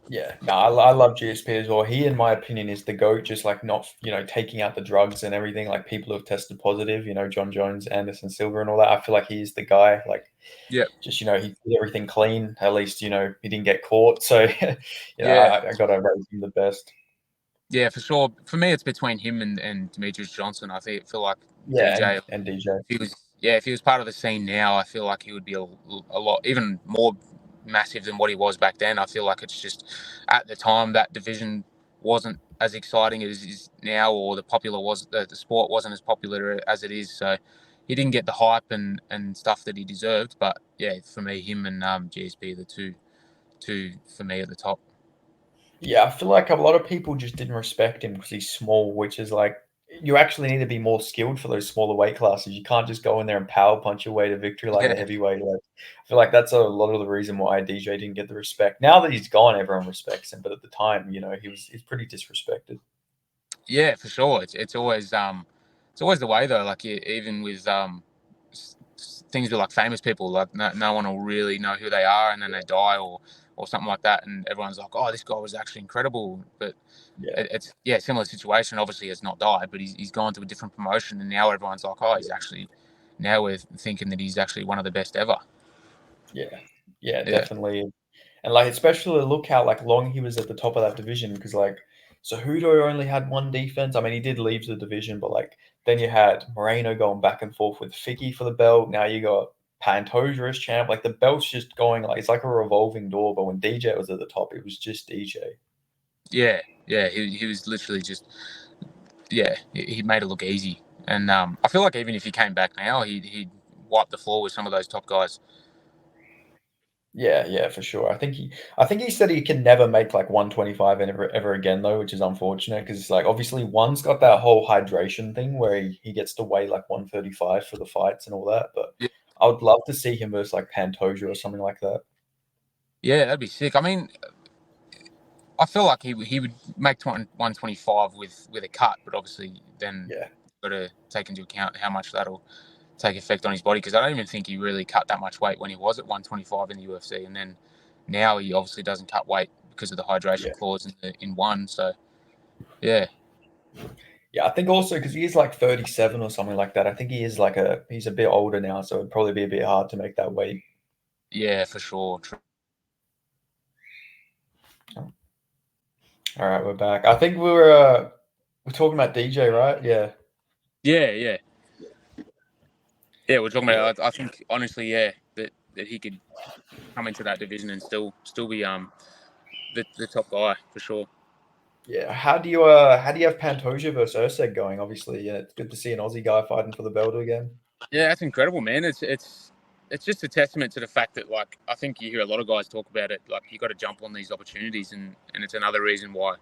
Yeah, no, I love GSP as well. He, in my opinion, is the GOAT, just like not, taking out the drugs and everything. Like people who have tested positive, John Jones, Anderson Silva, and all that. I feel like he's the guy. Like, yeah, just, he did everything clean. At least, he didn't get caught. So, yeah, I got to rate him the best. yeah, for sure. For me, it's between him and Demetrius Johnson. Feel like Yeah, DJ. and DJ. If he was yeah, if he was part of the scene now, I feel like he would be a lot even more massive than what he was back then. I feel like it's just at the time that division wasn't as exciting as it is now, or the sport wasn't as popular as it is. So he didn't get the hype and stuff that he deserved. But yeah, for me, him and GSP are the two for me at the top. Yeah, I feel like a lot of people just didn't respect him because he's small, which is like you actually need to be more skilled for those smaller weight classes. You can't just go in there and power punch your way to victory like a Yeah, heavyweight. Like I feel like that's a lot of the reason why DJ didn't get the respect. Now that he's gone, everyone respects him, but at the time, he's pretty disrespected. yeah, for sure. It's always the way though. Like even with things with like famous people, like no one will really know who they are, and then they die or something like that, and everyone's like, oh, this guy was actually incredible. But Yeah, it's yeah, similar situation. Obviously, he has not died, but he's gone to a different promotion, and now everyone's like, oh, he's actually now we're thinking that he's actually one of the best ever. Yeah, definitely. And like, especially look how like long he was at the top of that division, because like, so Cejudo only had one defense. I mean, he did leave the division, but like then you had Moreno going back and forth with Ficky for the belt. Now you got Pantoja as champ. Like the belt's just going like it's like a revolving door. But when DJ was at the top, it was just DJ. Yeah, he was literally just he made it look easy. And I feel like even if he came back now, he'd wipe the floor with some of those top guys. Yeah, for sure. I think he said he can never make like 125 ever again though, which is unfortunate because it's like obviously one's got that whole hydration thing where he gets to weigh like 135 for the fights and all that. But Yeah. I would love to see him versus like Pantoja or something like that. Yeah, that'd be sick. I mean, I feel like he would make 125 with a cut, but obviously then you've got to take into account how much that'll take effect on his body, because I don't even think he really cut that much weight when he was at 125 in the UFC, and then now he obviously doesn't cut weight because of the hydration clause in one. So yeah, I think also because he is like 37 or something like that. I think he's a bit older now, so it'd probably be a bit hard to make that weight. Yeah, for sure. True. All right, we're back. I think we're talking about DJ, right? Yeah. Yeah. We're talking about. I think honestly, that he could come into that division and still be the top guy for sure. Yeah, how do you have Pantoja versus Usyk going? Obviously, yeah, it's good to see an Aussie guy fighting for the belt again. Yeah, that's incredible, man. It's just a testament to the fact that, like, I think you hear a lot of guys talk about it. Like, you got to jump on these opportunities, and it's another reason why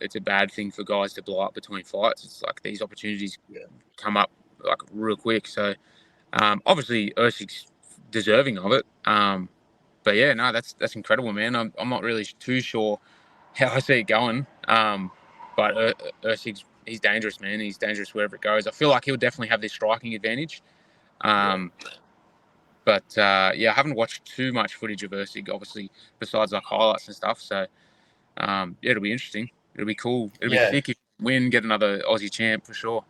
it's a bad thing for guys to blow up between fights. It's like these opportunities come up like real quick. So obviously Usyk's deserving of it. But yeah, no, that's incredible, man. I'm not really too sure how I see it going. But Usyk's he's dangerous, man. He's dangerous wherever it goes. I feel like he'll definitely have this striking advantage. But I haven't watched too much footage of Usyk, obviously, besides like highlights and stuff. So it'll be interesting. It'll be cool. It'll be sick if we win, get another Aussie champ for sure.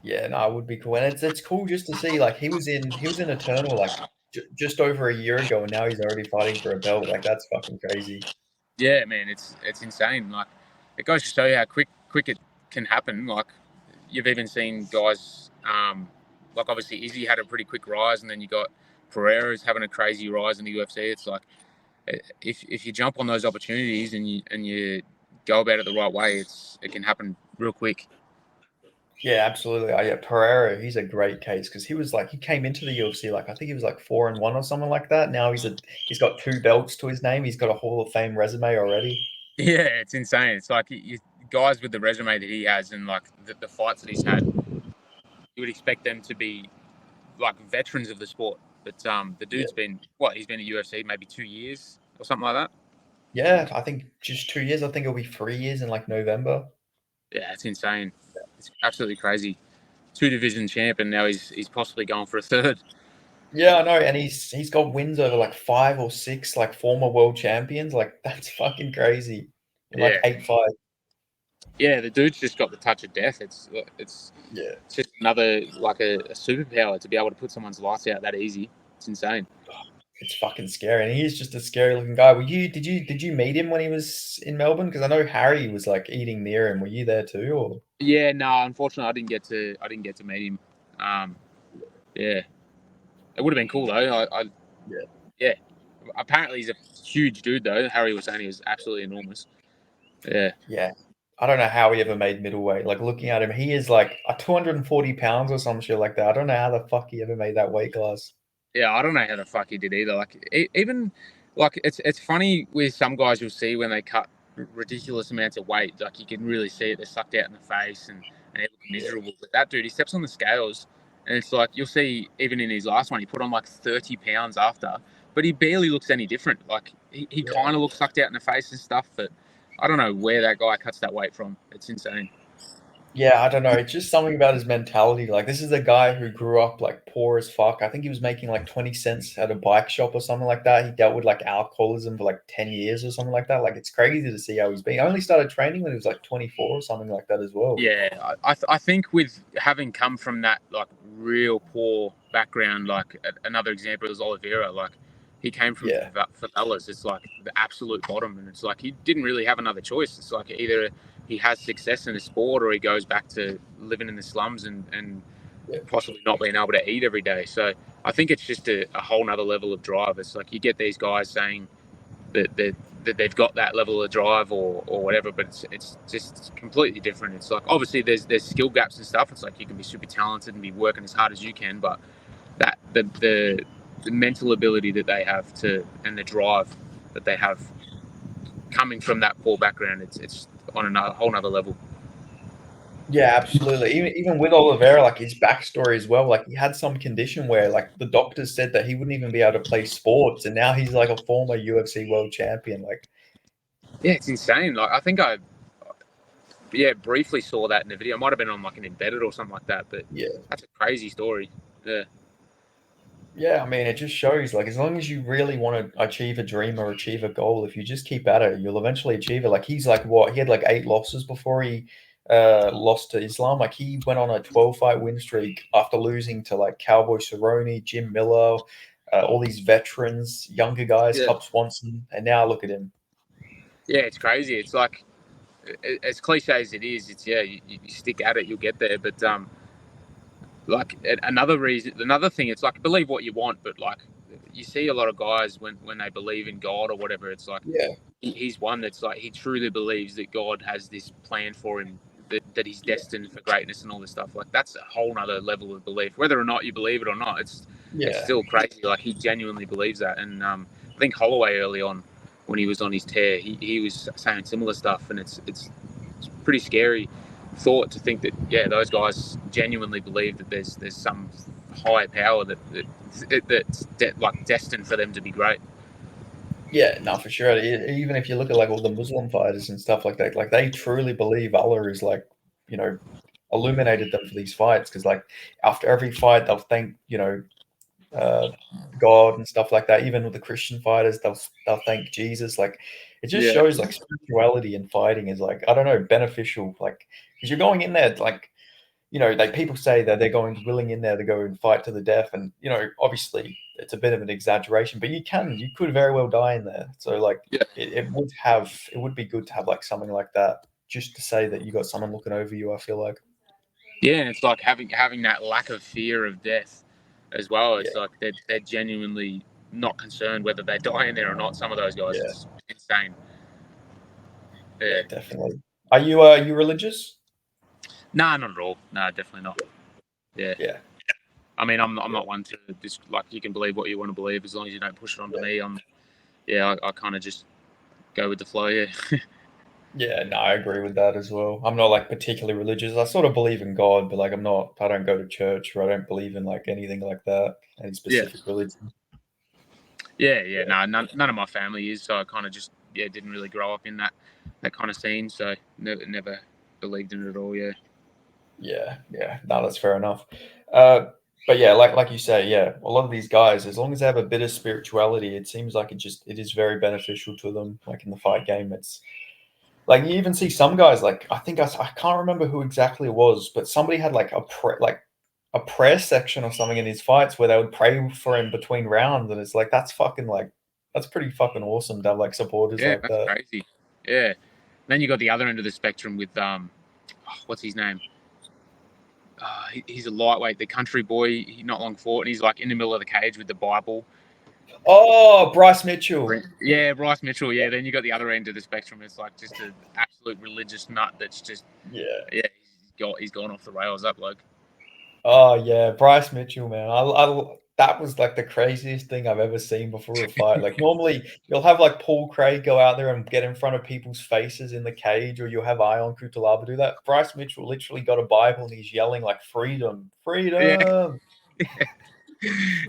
Yeah, no, it would be cool, and it's cool just to see like he was in Eternal like just over a year ago, and now he's already fighting for a belt. Like that's fucking crazy. Yeah, man, it's insane. Like it goes to show you how quick it can happen. Like you've even seen guys, like obviously Izzy had a pretty quick rise, and then you got Pereira's having a crazy rise in the UFC. It's like if you jump on those opportunities and you go about it the right way, it can happen real quick. Yeah, absolutely. Yeah, Pereira, he's a great case because he came into the UFC like I think he was like 4-1 or something like that. Now he's got 2 belts to his name. He's got a Hall of Fame resume already. Yeah, it's insane. It's like guys with the resume that he has and like the fights that he's had, you would expect them to be like veterans of the sport. But the dude's been he's been at UFC maybe 2 years or something like that. Yeah, I think just 2 years. I think it'll be 3 years in like November. Yeah, it's insane. It's absolutely crazy. 2 division champ, and now he's possibly going for a third. Yeah, I know, and he's got wins over like 5 or 6 like former world champions. Like that's fucking crazy. In like 8 fights. Yeah, the dude's just got the touch of death. It's just another like a superpower to be able to put someone's lights out that easy. It's insane. It's fucking scary, and he's just a scary looking guy. Did you meet him when he was in Melbourne? Because I know Harry was like eating near him. Were you there too? Or yeah, no, unfortunately, I didn't get to meet him. It would have been cool though. Yeah. Apparently, he's a huge dude though. Harry was saying he was absolutely enormous. Yeah. I don't know how he ever made middleweight. Like looking at him, he is like 240 pounds or some shit like that. I don't know how the fuck he ever made that weight class. Yeah, I don't know how the fuck he did either. Like even like it's funny with some guys you'll see when they cut ridiculous amounts of weight. Like you can really see it. They're sucked out in the face and they look miserable. But that dude, he steps on the scales and it's like you'll see even in his last one, he put on like 30 pounds after, but he barely looks any different. Like he kind of looks sucked out in the face and stuff. But I don't know where that guy cuts that weight from. It's insane. Yeah, I don't know. It's just something about his mentality. Like, this is a guy who grew up like poor as fuck. I think he was making like 20 cents at a bike shop or something like that. He dealt with like alcoholism for like 10 years or something like that. Like, it's crazy to see how he's been. I only started training when he was like 24 or something like that as well. Yeah, I think with having come from that like real poor background, like another example is Oliveira. Like he came from Yeah. favelas. It's like the absolute bottom, and it's like he didn't really have another choice. It's like either he has success in the sport or he goes back to living in the slums and Yeah. possibly not being able to eat every day. So I think it's just a whole nother level of drive. It's like you get these guys saying that they've got that level of drive or whatever, but it's just completely different. It's like obviously there's skill gaps and stuff. It's like you can be super talented and be working as hard as you can, but that the mental ability that they have to and the drive that they have coming from that poor background, it's on another whole nother level. Yeah, absolutely. Even with Oliveira, like his backstory as well, like he had some condition where like the doctors said that he wouldn't even be able to play sports, and now he's like a former UFC world champion. Like, Yeah, it's insane. Like I think I briefly saw that in the video. I might have been on like an embedded or something like that, but yeah. that's a crazy story. Yeah. Yeah, I mean, it just shows like as long as you really want to achieve a dream or achieve a goal, if you just keep at it, you'll eventually achieve it. Like he's like what he had like 8 losses before he lost to Islam. Like he went on a 12 fight win streak after losing to like Cowboy Cerrone, Jim Miller, all these veterans, younger guys, Yeah. Cub Swanson, and now look at him. Yeah, it's crazy. It's like as cliche as it is, it's you stick at it, you'll get there. But like another thing, it's like believe what you want, but like you see a lot of guys when they believe in God or whatever, it's like Yeah, he's one that's like he truly believes that God has this plan for him. That he's destined for greatness and all this stuff. Like that's a whole nother level of belief. Whether or not you believe it or not, it's yeah, still crazy. Like he genuinely believes that. And I think Holloway early on, when he was on his tear, he was saying similar stuff, and it's pretty scary thought to think that those guys genuinely believe that there's some higher power that's like destined for them to be great. yeah. No, for sure. Even if you look at like all the Muslim fighters and stuff like they truly believe Allah is like, you know, illuminated them for these fights because like after every fight they'll thank uh, God and stuff like that. Even with the Christian fighters, they'll thank Jesus. Like it just Yeah, shows like spirituality and fighting is like I don't know beneficial. Like because you're going in there like like people say that they're going willing in there to go and fight to the death, and obviously it's a bit of an exaggeration, but you could very well die in there. So like yeah, it would be good to have like something like that just to say that you got someone looking over you. I feel like yeah. And it's like having that lack of fear of death as well. yeah, It's like they're genuinely not concerned whether they die in there or not. Some of those guys, yeah, it's insane. yeah, Yeah. definitely. Are you religious? Nah, not at all. Nah, definitely not. Yeah. Yeah, I mean, I'm yeah, not one to just like you can believe what you want to believe as long as you don't push it onto yeah. me. I kind of just go with the flow. Yeah. Yeah, no, I agree with that as well. I'm not like particularly religious. I sort of believe in God, but like I don't go to church or I don't believe in like anything like that, any Yeah. specific religion. Yeah. Yeah, No, none of my family is, so I kind of just didn't really grow up in that kind of scene, so never believed in it at all. Yeah. yeah, yeah. No, that's fair enough. Uh, but yeah, like you say, yeah, a lot of these guys, as long as they have a bit of spirituality, it seems like it is very beneficial to them. Like in the fight game, it's like you even see some guys like I can't remember who exactly it was, but somebody had like a prayer section or something in his fights where they would pray for him between rounds, and it's like that's pretty fucking awesome to have like supporters Yeah, like that's that. crazy. Yeah. Then you got the other end of the spectrum with what's his name? He's a lightweight, the country boy. He not long fought, and he's like in the middle of the cage with the Bible. Oh, Bryce Mitchell. Yeah, Bryce Mitchell. Yeah, then you got the other end of the spectrum. It's like just an absolute religious nut. That's just Yeah. he's gone off the rails. That bloke. Oh yeah, Bryce Mitchell, man. That was like the craziest thing I've ever seen before a fight. Like normally you'll have like Paul Craig go out there and get in front of people's faces in the cage, or you'll have Ion Cutelaba do that. Bryce Mitchell literally got a Bible and he's yelling like freedom, Yeah, freedom. yeah,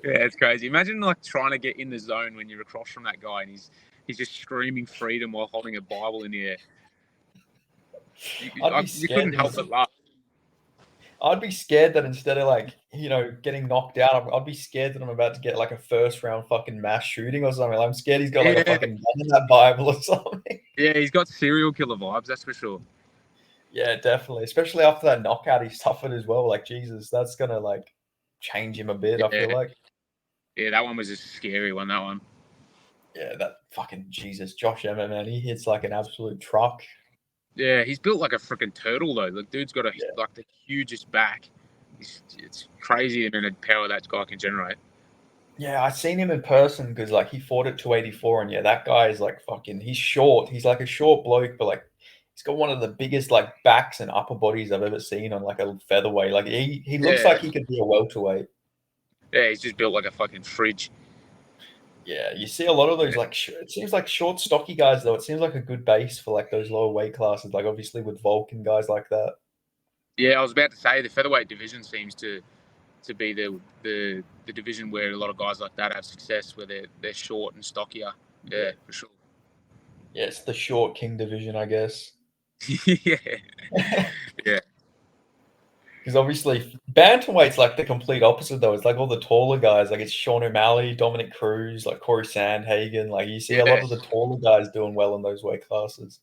it's crazy. Imagine like trying to get in the zone when you're across from that guy and he's just screaming freedom while holding a Bible in the air. I'd be You scared couldn't to help just but laugh. I'd be scared that instead of like, getting knocked out, I'd be scared that I'm about to get like a first round fucking mass shooting or something. Like, I'm scared he's got like a Yeah, fucking gun in that Bible or something. yeah, he's got serial killer vibes, that's for sure. Yeah, definitely. Especially after that knockout he suffered as well. Like, Jesus, that's gonna like change him a bit, I feel Yeah, like. yeah, that one was a scary one. That one. Yeah, that fucking Jesus, Josh Emmett, man, he hits like an absolute truck. Yeah, he's built like a freaking turtle though. The dude's got Yeah. like the hugest back. It's crazy the amount of power that guy can generate. Yeah, I seen him in person because like he fought at 284, and yeah, that guy is like fucking. He's short. He's like a short bloke, but like he's got one of the biggest like backs and upper bodies I've ever seen on like a featherweight. Like he looks Yeah, like he could be a welterweight. yeah, he's just built like a fucking fridge. Yeah, you see a lot of those like it seems like short, stocky guys though. It seems like a good base for like those lower weight classes. Like obviously with Vulcan guys like that. Yeah, I was about to say the featherweight division seems to be the division where a lot of guys like that have success, where they're short and stockier. Yeah, for sure. Yeah, it's the short king division, I guess. Yeah, yeah, Because obviously bantamweight's like the complete opposite though. It's like all the taller guys, like it's Sean O'Malley, Dominic Cruz, like Corey Sandhagen. Like you see a lot yeah, of the taller guys doing well in those weight classes.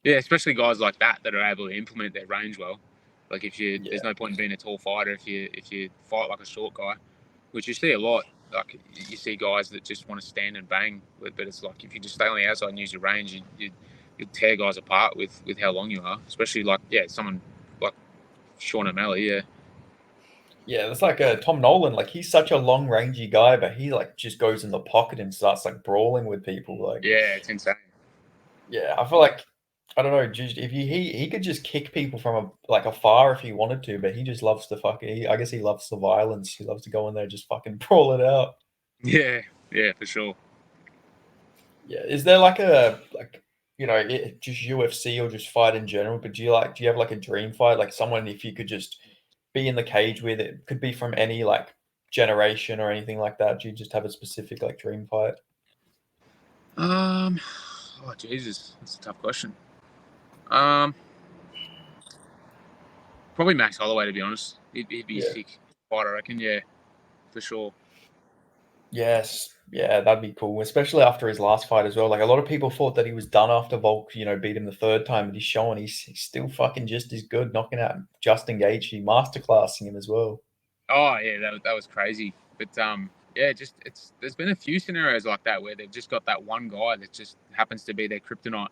yeah. Especially guys like that that are able to implement their range well. Like Yeah, there's no point in being a tall fighter if you fight like a short guy, which you see a lot. Like you see guys that just want to stand and bang, but it's like if you just stay on the outside and use your range, you tear guys apart with how long you are. Especially like someone like Sean O'Malley. Yeah, yeah. It's like Tom Nolan. Like he's such a long rangey guy, but he like just goes in the pocket and starts like brawling with people. Like yeah, it's insane. yeah, I feel like I don't know. Just if he could just kick people from afar if he wanted to, but he just loves to fucking. I guess he loves the violence. He loves to go in there and just fucking brawl it out. Yeah, yeah, for sure. Yeah, is there like a just UFC or just fight in general? But do you have like a dream fight, like someone if you could just be in the cage with it could be from any like generation or anything like that? Do you just have a specific like dream fight? Um, oh Jesus, that's a tough question. Um, Probably Max Holloway to be honest. He'd be a Yeah. sick fighter, I reckon. Yeah, for sure. Yes. Yeah, that'd be cool, especially after his last fight as well. Like a lot of people thought that he was done after Volk, beat him the third time, but he's showing he's still fucking just as good, knocking out Justin Gaethje, masterclassing him as well. Oh yeah, that was crazy. But yeah, just there's been a few scenarios like that where they've just got that one guy that just happens to be their kryptonite.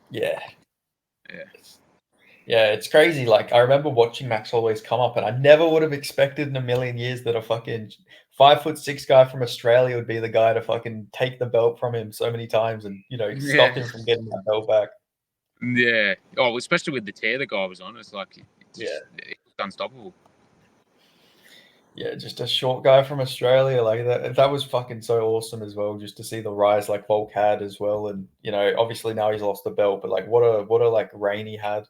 Yeah. Yeah. Yeah, it's crazy. Like I remember watching Max Holloway's come up, and I never would have expected in a million years that a fucking 5'6" guy from Australia would be the guy to fucking take the belt from him so many times and stop Yeah. him from getting that belt back. Yeah. Oh, especially with the tear the guy was on, it's like Yeah, it's unstoppable. yeah, just a short guy from Australia like that. That was fucking so awesome as well, just to see the rise like Volk had as well, and obviously now he's lost the belt, but like what a like reign he had.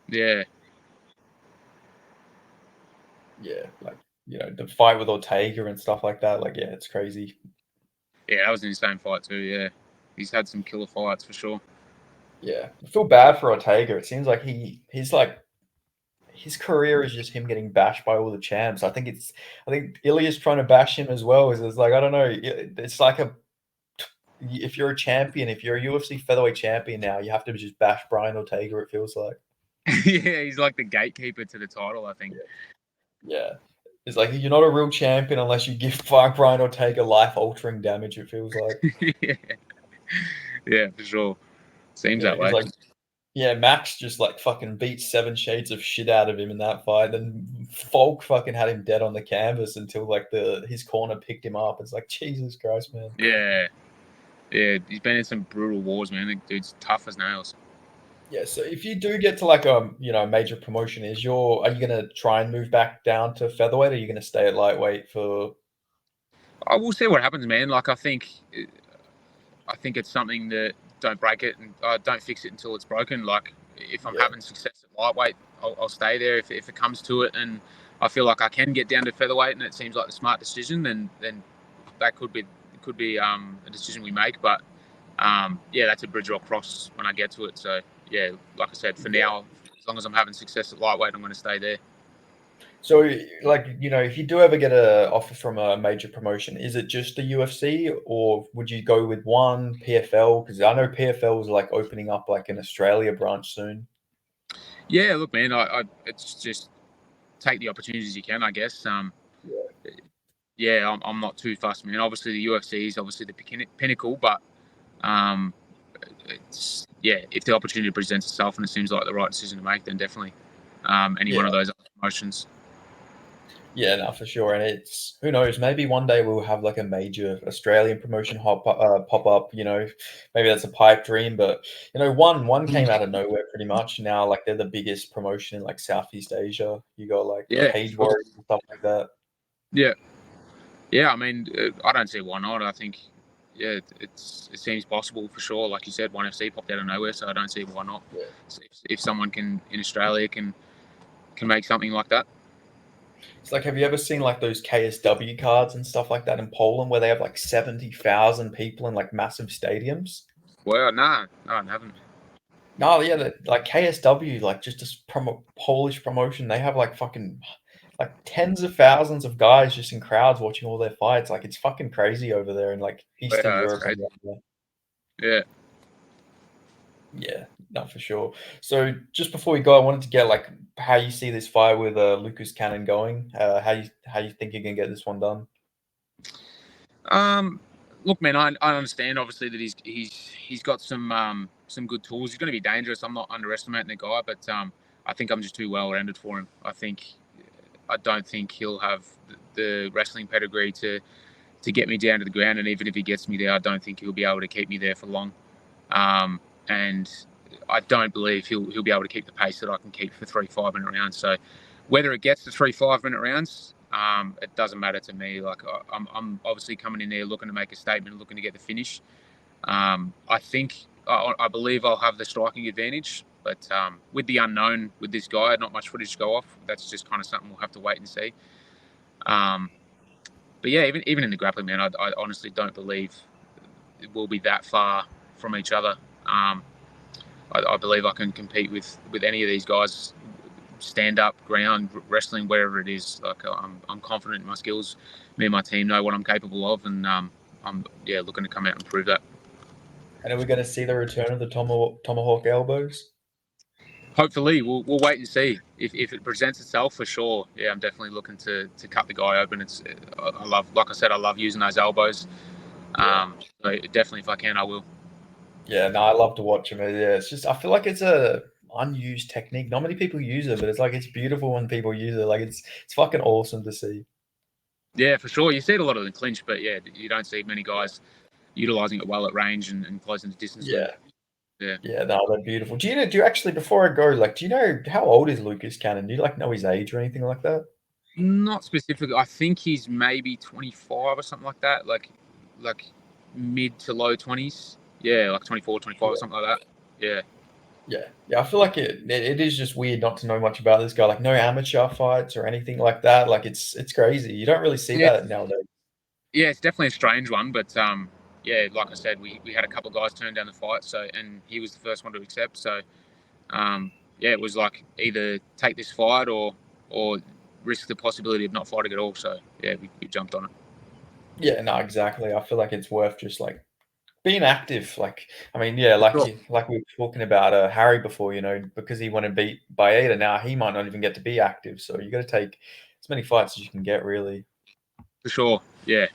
Yeah. Yeah, like the fight with Ortega and stuff like that. Like yeah, it's crazy. Yeah, that was an insane fight too. Yeah, he's had some killer fights for sure. Yeah, I feel bad for Ortega. It seems like he's like his career is just him getting bashed by all the champs. I think Ilya's trying to bash him as well. Is it's like I don't know. It's like if you're a champion, if you're a UFC featherweight champion now, you have to just bash Brian Ortega. It feels like. Yeah, he's like the gatekeeper to the title, I think. Yeah, it's like you're not a real champion unless you give Brian Ortega life-altering damage. It feels like. Yeah. Yeah, for sure. Seems Yeah, that because way. like yeah, Max just like fucking beat seven shades of shit out of him in that fight. And Volk fucking had him dead on the canvas until like his corner picked him up. It's like Jesus Christ, man. Yeah. Yeah, he's been in some brutal wars, man. The dude's tough as nails. Yeah, so if you do get to like a major promotion, are you gonna try and move back down to featherweight, or are you gonna stay at lightweight for? I will see what happens, man. Like I think it's something that don't break it and don't fix it until it's broken. Like if I'm Yeah, having success at lightweight, I'll stay there. If it comes to it, and I feel like I can get down to featherweight, and it seems like the smart decision, then that could be a decision we make. But yeah, that's a bridge I'll cross when I get to it. So yeah, like I said, for yeah, now, as long as I'm having success at lightweight, I'm going to stay there. So, like, if you do ever get a offer from a major promotion, is it just the UFC, or would you go with one PFL? Because I know PFL is like opening up like an Australia branch soon. Yeah, look, man, it's just take the opportunities you can, I guess. Yeah, I'm not too fussed, man. Obviously, the UFC is obviously the pinnacle, but it's if the opportunity presents itself and it seems like the right decision to make, then definitely any one of those other promotions. Yeah, no, for sure. And it's, who knows, maybe one day we'll have like a major Australian promotion pop up, maybe that's a pipe dream, but one came out of nowhere pretty much. Now, like, they're the biggest promotion in like Southeast Asia. You got like Cage Warriors and stuff like that. Yeah. I mean, I don't see why not. I think, it seems possible for sure. Like you said, ONE FC popped out of nowhere, so I don't see why not. Yeah. So if someone in Australia can make something like that. It's like, have you ever seen like those KSW cards and stuff like that in Poland where they have like 70,000 people in like massive stadiums? Well, no, I haven't. No, yeah, like KSW, like just this Polish promotion, they have like fucking like tens of thousands of guys just in crowds watching all their fights. Like, it's fucking crazy over there in like Eastern Europe. Yeah. Yeah, no, for sure. So just before we go, I wanted to get like how you see this fight with Lucas Cannon going. How you think you can get this one done? Look, man, I understand obviously that he's got some good tools. He's going to be dangerous. I'm not underestimating the guy, but I think I'm just too well rounded for him. I don't think he'll have the wrestling pedigree to get me down to the ground, and even if he gets me there, I don't think he'll be able to keep me there for long. And I don't believe he'll be able to keep the pace that I can keep for 3 5-minute rounds. So whether it gets to 3 5-minute rounds, it doesn't matter to me. Like, I'm obviously coming in there looking to make a statement, looking to get the finish. I believe I'll have the striking advantage, but with the unknown with this guy, not much footage to go off. That's just kind of something we'll have to wait and see. But yeah, even in the grappling, man, I honestly don't believe it will be that far from each other. I believe I can compete with any of these guys, stand up, ground, wrestling, wherever it is. Like, I'm confident in my skills. Me and my team know what I'm capable of, and I'm looking to come out and prove that. And are we going to see the return of the tomahawk elbows? Hopefully, we'll wait and see. If it presents itself, for sure. Yeah, I'm definitely looking to cut the guy open. Like I said, I love using those elbows. So definitely, if I can, I will. Yeah, no, I love to watch him. Yeah, it's just, I feel like it's a unused technique. Not many people use it, but it's beautiful when people use it. Like, it's fucking awesome to see. Yeah, for sure. You see it a lot of the clinch, but yeah, you don't see many guys utilizing it well at range and closing the distance. Yeah. Yeah. Yeah, no, they're beautiful. Do you actually, before I go, like, do you know how old is Lucas Cannon? Do you know his age or anything like that? Not specifically. I think he's maybe 25 or something like that. Like mid to low 20s. Yeah, like 24, 25 or something like that. Yeah. Yeah. I feel like it is just weird not to know much about this guy. Like, no amateur fights or anything like that. Like, it's crazy. You don't really see that nowadays. Yeah, it's definitely a strange one, but like I said, we had a couple of guys turn down the fight, and he was the first one to accept. So it was like either take this fight or risk the possibility of not fighting at all. So yeah, we jumped on it. Yeah, no, exactly. I feel like it's worth just like being active. Like, I mean, yeah, like like we were talking about Harry before, because he wanted to beat Baeta, now he might not even get to be active. So you got to take as many fights as you can get, really. For sure. Yeah.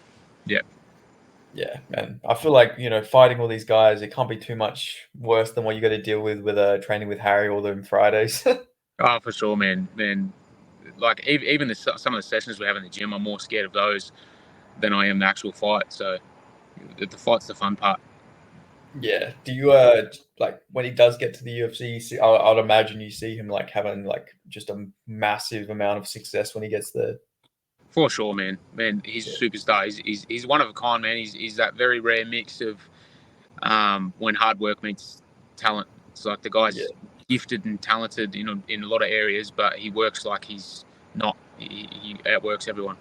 Yeah, man. I feel like, fighting all these guys, it can't be too much worse than what you got to deal with training with Harry all them Fridays. Oh, for sure, man. Like, even some of the sessions we have in the gym, I'm more scared of those than I am the actual fight. So the fight's the fun part. Yeah. Do you like when he does get to the UFC? I'd imagine you see him like having like just a massive amount of success when he gets there. For sure, man. He's a superstar. He's one of a kind, man. He's that very rare mix of when hard work meets talent. It's like the guy's gifted and talented in a lot of areas, but he works like he's not. He outworks everyone.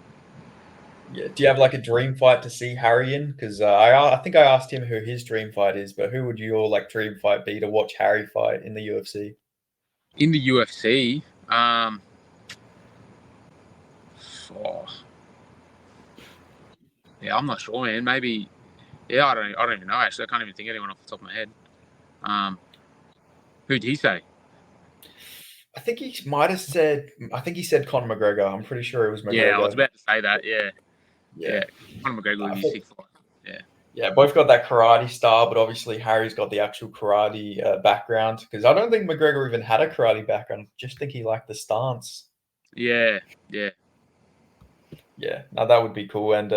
Yeah. Do you have like a dream fight to see Harry in? Because I think I asked him who his dream fight is, but who would your like dream fight be to watch Harry fight in the UFC? In the UFC, yeah, I'm not sure, man. Maybe, yeah, I don't even know. Actually, I can't even think of anyone off the top of my head. Who'd he say? I think he might have said. I think he said Conor McGregor. I'm pretty sure it was Yeah, I was McGregor. about to say that. Yeah, Yeah, Conor McGregor would I be think. sick fight. Yeah. Yeah, both got that karate style, but obviously Harry's got the actual karate background. Because I don't think McGregor even had a karate background. Just think he liked the stance. Yeah. Yeah, now that would be cool. And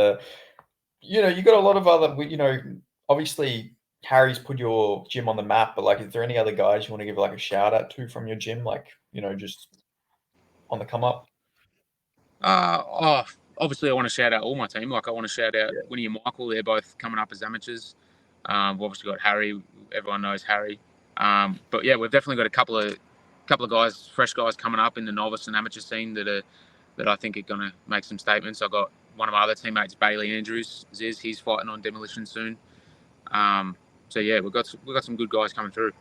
you got a lot of other. Obviously Harry's put your gym on the map. But like, is there any other guys you want to give like a shout out to from your gym? Like, just on the come up. Obviously, I want to shout out all my team. Like, I want to shout out Yeah. Winnie and Michael. They're both coming up as amateurs. We've obviously got Harry. Everyone knows Harry. But yeah, we've definitely got a couple of guys, fresh guys coming up in the novice and amateur scene that I think are going to make some statements. I got one of my other teammates, Bailey Andrews. He's fighting on Demolition soon. So yeah, we've got some good guys coming through.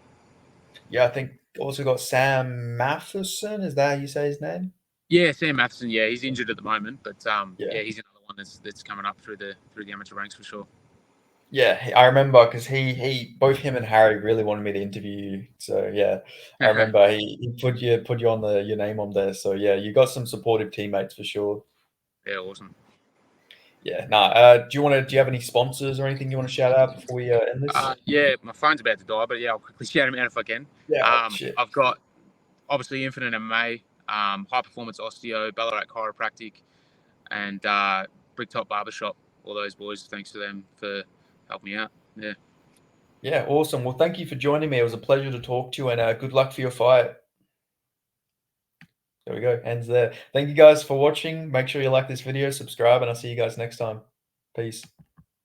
Yeah, I think also got Sam Matheson. Is that how you say his name? Yeah, Sam Matheson. Yeah, he's injured at the moment, but Yeah. he's another one that's coming up through the amateur ranks for sure. Yeah, I remember because he both him and Harry really wanted me to interview you. So yeah, I remember he put you on your name on there. So yeah, you got some supportive teammates for sure. Yeah, awesome. Yeah. Nah. Do you have any sponsors or anything you want to shout out before we end this? Yeah, my phone's about to die, but yeah, I'll quickly shout them out if I can. Yeah. Shit. I've got obviously Infinite MMA, High Performance Osteo, Ballarat Chiropractic, and Bricktop Barbershop. All those boys, thanks to them for helping me out. Yeah. Yeah. Awesome. Well, thank you for joining me. It was a pleasure to talk to you, and good luck for your fight. There we go. Ends there. Thank you guys for watching. Make sure you like this video, subscribe, and I'll see you guys next time. Peace.